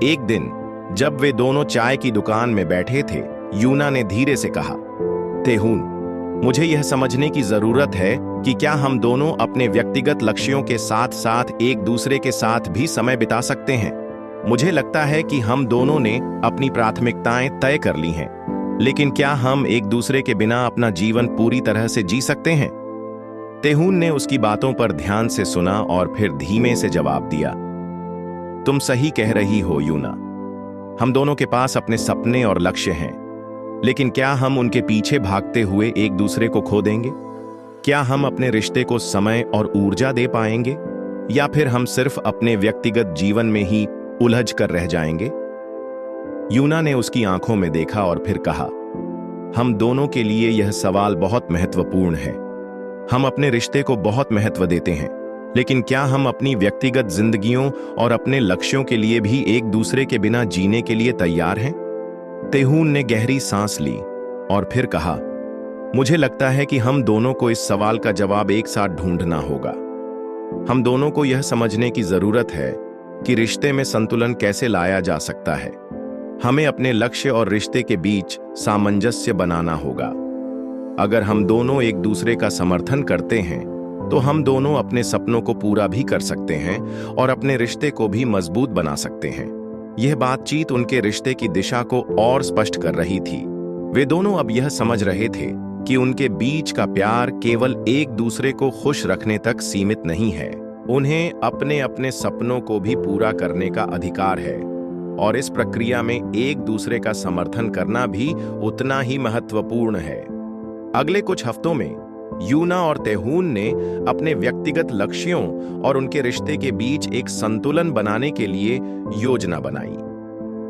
एक दिन जब वे दोनों चाय की दुकान में बैठे थे, यूना ने धीरे से कहा, तेहून, मुझे यह समझने की जरूरत है कि क्या हम दोनों अपने व्यक्तिगत लक्ष्यों के साथ साथ एक दूसरे के साथ भी समय बिता सकते हैं। मुझे लगता है कि हम दोनों ने अपनी प्राथमिकताएं तय कर ली हैं, लेकिन क्या हम एक दूसरे के बिना अपना जीवन पूरी तरह से जी सकते हैं? तेहून ने उसकी बातों पर ध्यान से सुना और फिर धीमे से जवाब दिया, तुम सही कह रही हो यूना। हम दोनों के पास अपने सपने और लक्ष्य हैं, लेकिन क्या हम उनके पीछे भागते हुए एक दूसरे को खो देंगे? क्या हम अपने रिश्ते को समय और ऊर्जा दे पाएंगे, या फिर हम सिर्फ अपने व्यक्तिगत जीवन में ही उलझ कर रह जाएंगे? यूना ने उसकी आंखों में देखा और फिर कहा, हम दोनों के लिए यह सवाल बहुत महत्वपूर्ण है। हम अपने रिश्ते को बहुत महत्व देते हैं, लेकिन क्या हम अपनी व्यक्तिगत जिंदगियों और अपने लक्ष्यों के लिए भी एक दूसरे के बिना जीने के लिए तैयार हैं? तेहून ने गहरी सांस ली और फिर कहा, मुझे लगता है कि हम दोनों को इस सवाल का जवाब एक साथ ढूंढना होगा। हम दोनों को यह समझने की जरूरत है कि रिश्ते में संतुलन कैसे लाया जा सकता है। हमें अपने लक्ष्य और रिश्ते के बीच सामंजस्य बनाना होगा। अगर हम दोनों एक दूसरे का समर्थन करते हैं तो हम दोनों अपने सपनों को पूरा भी कर सकते हैं और अपने रिश्ते को भी मजबूत बना सकते हैं। यह बातचीत उनके रिश्ते की दिशा को और स्पष्ट कर रही थी। वे दोनों अब यह समझ रहे थे कि उनके बीच का प्यार केवल एक दूसरे को खुश रखने तक सीमित नहीं है। उन्हें अपने अपने सपनों को भी पूरा करने का अधिकार है, और इस प्रक्रिया में एक दूसरे का समर्थन करना भी उतना ही महत्वपूर्ण है। अगले कुछ हफ्तों में यूना और तेहून ने अपने व्यक्तिगत लक्ष्यों और उनके रिश्ते के बीच एक संतुलन बनाने के लिए योजना बनाई।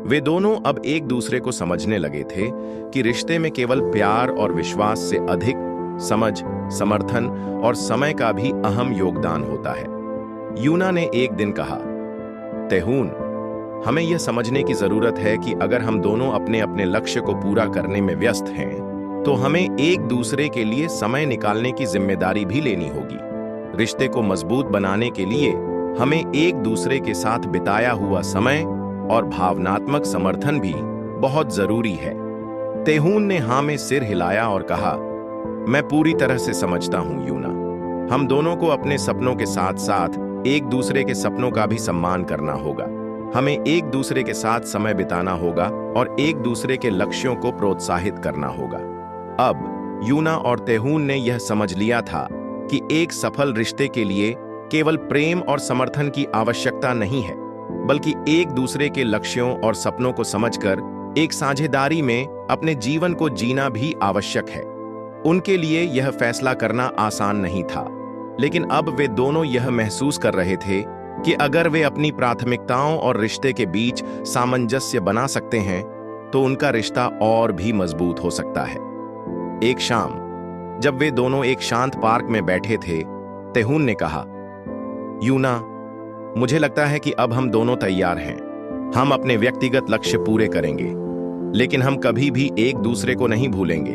वे दोनों अब एक दूसरे को समझने लगे थे कि रिश्ते में केवल प्यार और विश्वास से अधिक समझ, समर्थन और समय का भी अहम योगदान होता है। यूना ने एक दिन कहा, तेहून, हमें यह समझने की जरूरत है कि अगर हम दोनों अपने अपने लक्ष्य को पूरा करने में व्यस्त हैं, तो हमें एक दूसरे के लिए समय निकालने की जिम्मेदारी भी लेनी होगी। रिश्ते को मजबूत बनाने के लिए हमें एक दूसरे के साथ बिताया हुआ समय और भावनात्मक समर्थन भी बहुत जरूरी है। तेहून ने हाँ में सिर हिलाया और कहा, मैं पूरी तरह से समझता हूं यूना। हम दोनों को अपने सपनों के साथ साथ एक दूसरे के सपनों का भी सम्मान करना होगा। हमें एक दूसरे के साथ समय बिताना होगा और एक दूसरे के लक्ष्यों को प्रोत्साहित करना होगा। अब यूना और तेहून ने यह समझ लिया था कि एक सफल रिश्ते के लिए केवल प्रेम और समर्थन की आवश्यकता नहीं है, बल्कि एक दूसरे के लक्ष्यों और सपनों को समझकर एक साझेदारी में अपने जीवन को जीना भी आवश्यक है। उनके लिए यह फैसला करना आसान नहीं था, लेकिन अब वे दोनों यह महसूस कर रहे थे कि अगर वे अपनी प्राथमिकताओं और रिश्ते के बीच सामंजस्य बना सकते हैं, तो उनका रिश्ता और भी मजबूत हो सकता है। एक शाम जब वे दोनों एक शांत पार्क में बैठे थे, तेहून ने कहा, यूना, मुझे लगता है कि अब हम दोनों तैयार हैं। हम अपने व्यक्तिगत लक्ष्य पूरे करेंगे, लेकिन हम कभी भी एक दूसरे को नहीं भूलेंगे।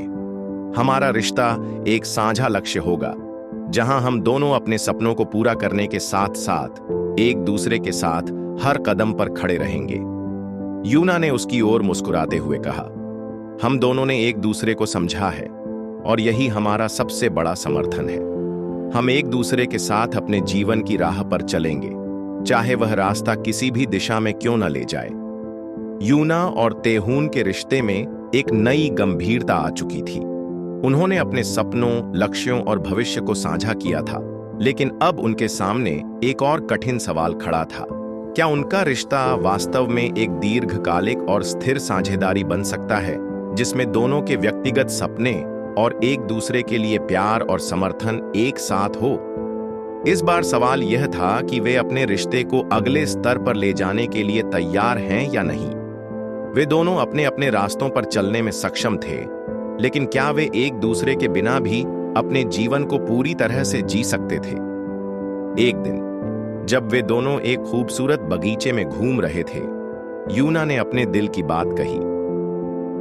हमारा रिश्ता एक साझा लक्ष्य होगा, जहां हम दोनों अपने सपनों को पूरा करने के साथ साथ एक दूसरे के साथ हर कदम पर खड़े रहेंगे। यूना ने उसकी ओर मुस्कुराते हुए कहा, हम दोनों ने एक दूसरे को समझा है और यही हमारा सबसे बड़ा समर्थन है। हम एक दूसरे के साथ अपने जीवन की राह पर चलेंगे, चाहे वह रास्ता किसी भी दिशा में क्यों न ले जाए। यूना और तेहून के रिश्ते में एक नई गंभीरता आ चुकी थी। उन्होंने अपने सपनों, लक्ष्यों और भविष्य को साझा किया था, लेकिन अब उनके सामने एक और कठिन सवाल खड़ा था। क्या उनका रिश्ता वास्तव में एक दीर्घकालिक और स्थिर साझेदारी बन सकता है, जिसमें दोनों के व्यक्तिगत सपने और एक दूसरे के लिए प्यार और समर्थन एक साथ हो? इस बार सवाल यह था कि वे अपने रिश्ते को अगले स्तर पर ले जाने के लिए तैयार हैं या नहीं। वे दोनों अपने अपने रास्तों पर चलने में सक्षम थे, लेकिन क्या वे एक दूसरे के बिना भी अपने जीवन को पूरी तरह से जी सकते थे। एक दिन जब वे दोनों एक खूबसूरत बगीचे में घूम रहे थे, यूना ने अपने दिल की बात कही।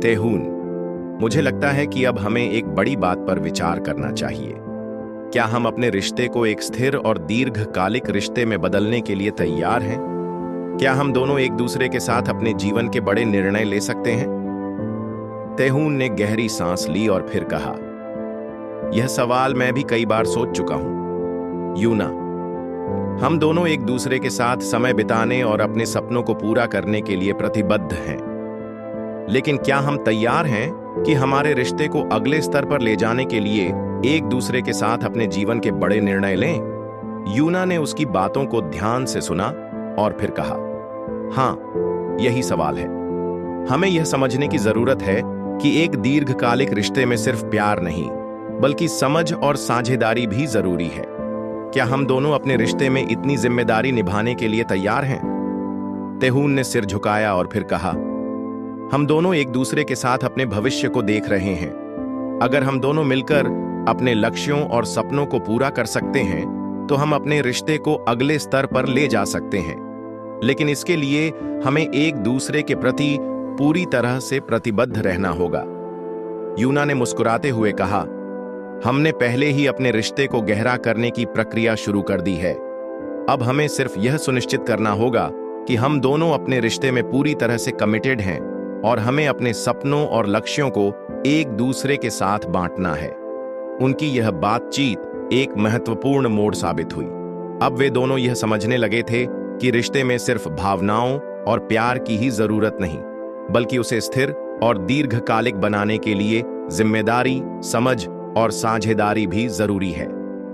तेहून, मुझे लगता है कि अब हमें एक बड़ी बात पर विचार करना चाहिए। क्या हम अपने रिश्ते को एक स्थिर और दीर्घकालिक रिश्ते में बदलने के लिए तैयार हैं? क्या हम दोनों एक दूसरे के साथ अपने जीवन के बड़े निर्णय ले सकते हैं? तेहून ने गहरी सांस ली और फिर कहा, यह सवाल मैं भी कई बार सोच चुका हूं। यूना, हम दोनों एक दूसरे के साथ समय बिताने और अपने सपनों को पूरा करने के लिए प्रतिबद्ध हैं। लेकिन क्या हम तैयार हैं कि हमारे रिश्ते को अगले स्तर पर ले जाने के लिए एक दूसरे के साथ अपने जीवन के बड़े निर्णय लें? यूना ने उसकी बातों को ध्यान से सुना और फिर कहा, हाँ, यही सवाल है। हमें यह समझने की जरूरत है कि एक दीर्घकालिक रिश्ते में सिर्फ प्यार नहीं, बल्कि समझ और साझेदारी भी जरूरी है। क्या हम दोनों अपने रिश्ते में इतनी जिम्मेदारी निभाने के लिए तैयार हैं? तेहून ने सिर झुकाया और फिर कहा, हम दोनों एक दूसरे के साथ अपने भविष्य को देख रहे हैं। अगर हम दोनों मिलकर अपने लक्ष्यों और सपनों को पूरा कर सकते हैं, तो हम अपने रिश्ते को अगले स्तर पर ले जा सकते हैं। लेकिन इसके लिए हमें एक दूसरे के प्रति पूरी तरह से प्रतिबद्ध रहना होगा। यूना ने मुस्कुराते हुए कहा, हमने पहले ही अपने रिश्ते को गहरा करने की प्रक्रिया शुरू कर दी है। अब हमें सिर्फ यह सुनिश्चित करना होगा कि हम दोनों अपने रिश्ते में पूरी तरह से कमिटेड हैं और हमें अपने सपनों और लक्ष्यों को एक दूसरे के साथ बांटना है। उनकी यह बातचीत एक महत्वपूर्ण मोड़ साबित हुई। अब वे दोनों यह समझने लगे थे कि रिश्ते में सिर्फ भावनाओं और प्यार की ही जरूरत नहीं, बल्कि उसे स्थिर और दीर्घकालिक बनाने के लिए जिम्मेदारी, समझ और साझेदारी भी जरूरी है।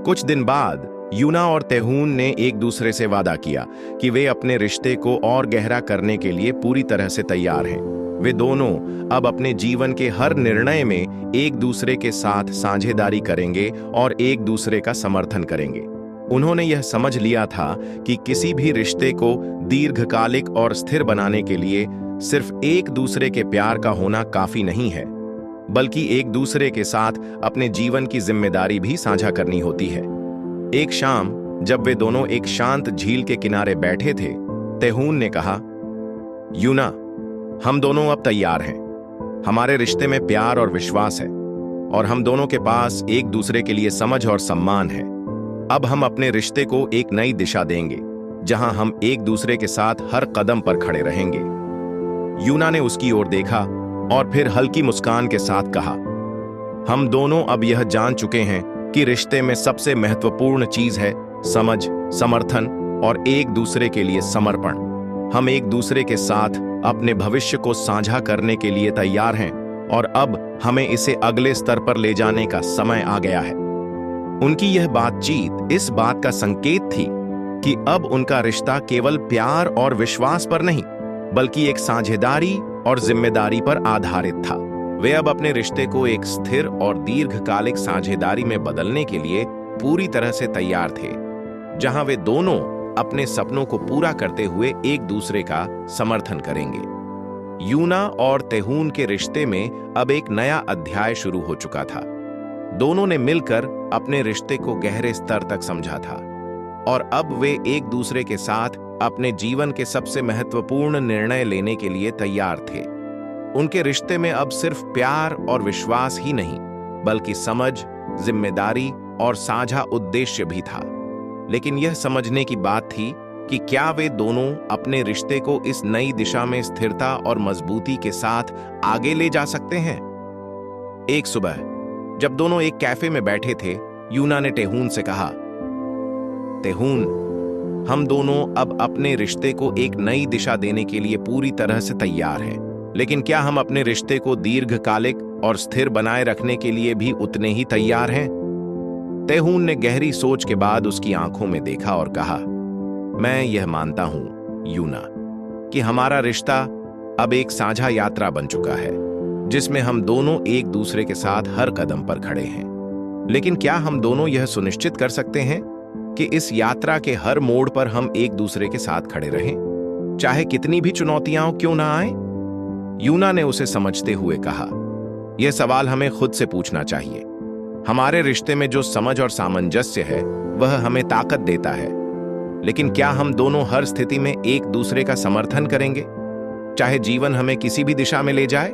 कुछ दिन बाद यूना और तेहून ने एक दूसरे से वादा किया कि वे अपने रिश्ते को और गहरा करने के लिए पूरी तरह से तैयार हैं। वे दोनों अब अपने जीवन के हर निर्णय में एक दूसरे के साथ साझेदारी करेंगे और एक दूसरे का समर्थन करेंगे। उन्होंने यह समझ लिया था कि किसी भी रिश्ते को दीर्घकालिक और स्थिर बनाने के लिए सिर्फ एक दूसरे के प्यार का होना काफी नहीं है, बल्कि एक दूसरे के साथ अपने जीवन की जिम्मेदारी भी साझा करनी होती है। एक शाम जब वे दोनों एक शांत झील के किनारे बैठे थे, तेहून ने कहा, यूना, हम दोनों अब तैयार हैं। हमारे रिश्ते में प्यार और विश्वास है और हम दोनों के पास एक दूसरे के लिए समझ और सम्मान है। अब हम अपने रिश्ते को एक नई दिशा देंगे, जहां हम एक दूसरे के साथ हर कदम पर खड़े रहेंगे। यूना ने उसकी ओर देखा और फिर हल्की मुस्कान के साथ कहा, हम दोनों अब यह जान चुके हैं कि रिश्ते में सबसे महत्वपूर्ण चीज है समझ, समर्थन और एक दूसरे के लिए समर्पण। हम एक दूसरे के साथ अपने भविष्य को साझा करने के लिए तैयार हैं और अब हमें इसे अगले स्तर पर ले जाने का समय आ गया है। उनकी यह बातचीत इस बात का संकेत थी कि अब उनका रिश्ता केवल प्यार और विश्वास पर नहीं, बल्कि एक साझेदारी और जिम्मेदारी पर आधारित था। वे अब अपने रिश्ते को एक स्थिर और दीर्घकालिक साझेदारी में बदलने के लिए पूरी तरह से तैयार थे, जहां वे दोनों अपने सपनों को पूरा करते हुए एक दूसरे का समर्थन करेंगे। यूना और तेहून के रिश्ते में अब एक नया अध्याय शुरू हो चुका था। दोनों ने मिलकर अपने रिश्ते को गहरे स्तर तक समझा था और अब वे एक दूसरे के साथ अपने जीवन के सबसे महत्वपूर्ण निर्णय लेने के लिए तैयार थे। उनके रिश्ते में अब सिर्फ प्यार और विश्वास ही नहीं, बल्कि समझ, जिम्मेदारी और साझा उद्देश्य भी था। लेकिन यह समझने की बात थी कि क्या वे दोनों अपने रिश्ते को इस नई दिशा में स्थिरता और मजबूती के साथ आगे ले जा सकते हैं। एक सुबह जब दोनों एक कैफे में बैठे थे, यूना ने तेहून से कहा, तेहून, हम दोनों अब अपने रिश्ते को एक नई दिशा देने के लिए पूरी तरह से तैयार हैं। लेकिन क्या हम अपने रिश्ते को दीर्घकालिक और स्थिर बनाए रखने के लिए भी उतने ही तैयार हैं? तेहून ने गहरी सोच के बाद उसकी आंखों में देखा और कहा, मैं यह मानता हूं यूना कि हमारा रिश्ता अब एक साझा यात्रा बन चुका है, जिसमें हम दोनों एक दूसरे के साथ हर कदम पर खड़े हैं। लेकिन क्या हम दोनों यह सुनिश्चित कर सकते हैं कि इस यात्रा के हर मोड़ पर हम एक दूसरे के साथ खड़े रहें, चाहे कितनी भी चुनौतियां क्यों ना आए? यूना ने उसे समझते हुए कहा, यह सवाल हमें खुद से पूछना चाहिए। हमारे रिश्ते में जो समझ और सामंजस्य है वह हमें ताकत देता है, लेकिन क्या हम दोनों हर स्थिति में एक दूसरे का समर्थन करेंगे, चाहे जीवन हमें किसी भी दिशा में ले जाए?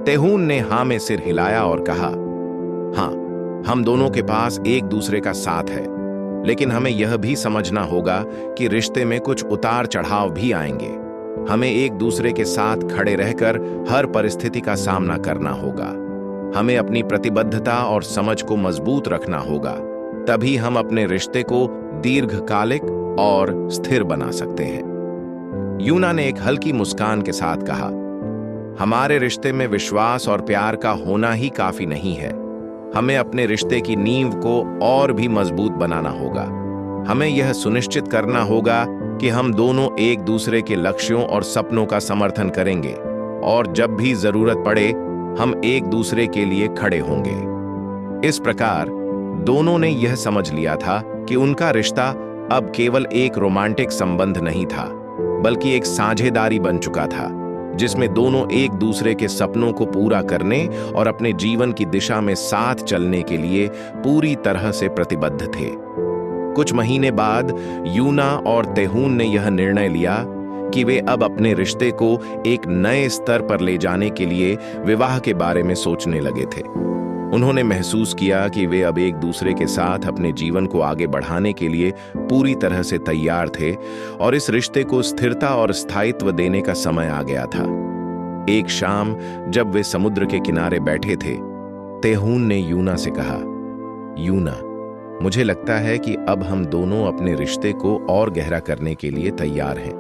तेहून ने हाँ में सिर हिलाया और कहा, हाँ, हम दोनों के पास एक दूसरे का साथ है, लेकिन हमें यह भी समझना होगा कि रिश्ते में कुछ उतार चढ़ाव भी आएंगे। हमें एक दूसरे के साथ खड़े रहकर हर परिस्थिति का सामना करना होगा। हमें अपनी प्रतिबद्धता और समझ को मजबूत रखना होगा, तभी हम अपने रिश्ते को दीर्घकालिक और स्थिर बना सकते हैं। यूना ने एक हल्की मुस्कान के साथ कहा, हमारे रिश्ते में विश्वास और प्यार का होना ही काफी नहीं है। हमें अपने रिश्ते की नींव को और भी मजबूत बनाना होगा। हमें यह सुनिश्चित करना होगा कि हम दोनों एक दूसरे के लक्ष्यों और सपनों का समर्थन करेंगे, और जब भी जरूरत पड़े हम एक दूसरे के लिए खड़े होंगे। इस प्रकार दोनों ने यह समझ लिया था कि उनका रिश्ता अब केवल एक रोमांटिक संबंध नहीं था, बल्कि एक साझेदारी बन चुका था, जिसमें दोनों एक दूसरे के सपनों को पूरा करने और अपने जीवन की दिशा में साथ चलने के लिए पूरी तरह से प्रतिबद्ध थे। कुछ महीने बाद यूना और तेहून ने यह निर्णय लिया कि वे अब अपने रिश्ते को एक नए स्तर पर ले जाने के लिए विवाह के बारे में सोचने लगे थे। उन्होंने महसूस किया कि वे अब एक दूसरे के साथ अपने जीवन को आगे बढ़ाने के लिए पूरी तरह से तैयार थे, और इस रिश्ते को स्थिरता और स्थायित्व देने का समय आ गया था। एक शाम जब वे समुद्र के किनारे बैठे थे, तेहून ने यूना से कहा, यूना, मुझे लगता है कि अब हम दोनों अपने रिश्ते को और गहरा करने के लिए तैयार हैं।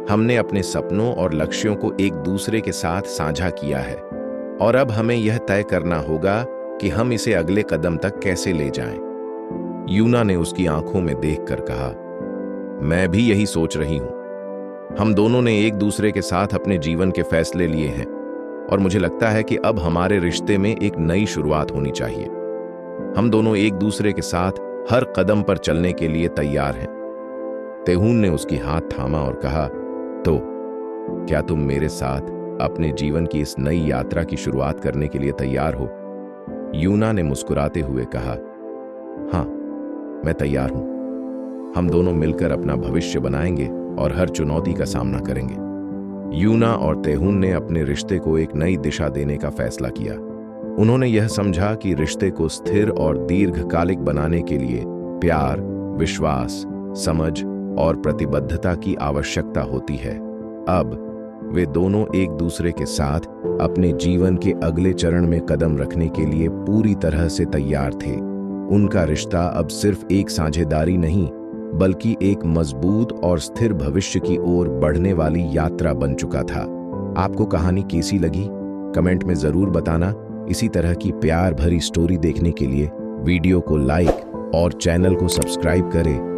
हमने अपने सपनों और लक्ष्यों को एक दूसरे के साथ साझा किया है, और अब हमें यह तय करना होगा कि हम इसे अगले कदम तक कैसे ले जाएं। यूना ने उसकी आंखों में देखकर कहा, मैं भी यही सोच रही हूं। हम दोनों ने एक दूसरे के साथ अपने जीवन के फैसले लिए हैं, और मुझे लगता है कि अब हमारे रिश्ते में एक नई शुरुआत होनी चाहिए। हम दोनों एक दूसरे के साथ हर कदम पर चलने के लिए तैयार हैं। तेहून ने उसकी हाथ थामा और कहा, तो क्या तुम मेरे साथ अपने जीवन की इस नई यात्रा की शुरुआत करने के लिए तैयार हो? यूना ने मुस्कुराते हुए कहा, हाँ, मैं तैयार हूं। हम दोनों मिलकर अपना भविष्य बनाएंगे और हर चुनौती का सामना करेंगे। यूना और तेहून ने अपने रिश्ते को एक नई दिशा देने का फैसला किया। उन्होंने यह समझा कि रिश्ते को स्थिर और दीर्घकालिक बनाने के लिए प्यार, विश्वास, समझ और प्रतिबद्धता की आवश्यकता होती है। अब वे दोनों एक दूसरे के साथ अपने जीवन के अगले चरण में कदम रखने के लिए पूरी तरह से तैयार थे। उनका रिश्ता अब सिर्फ एक साझेदारी नहीं, बल्कि एक मजबूत और स्थिर भविष्य की ओर बढ़ने वाली यात्रा बन चुका था। आपको कहानी कैसी लगी? कमेंट में जरूर बताना। इसी तरह की प्यार भरी स्टोरी देखने के लिए वीडियो को लाइक और चैनल को सब्सक्राइब करें।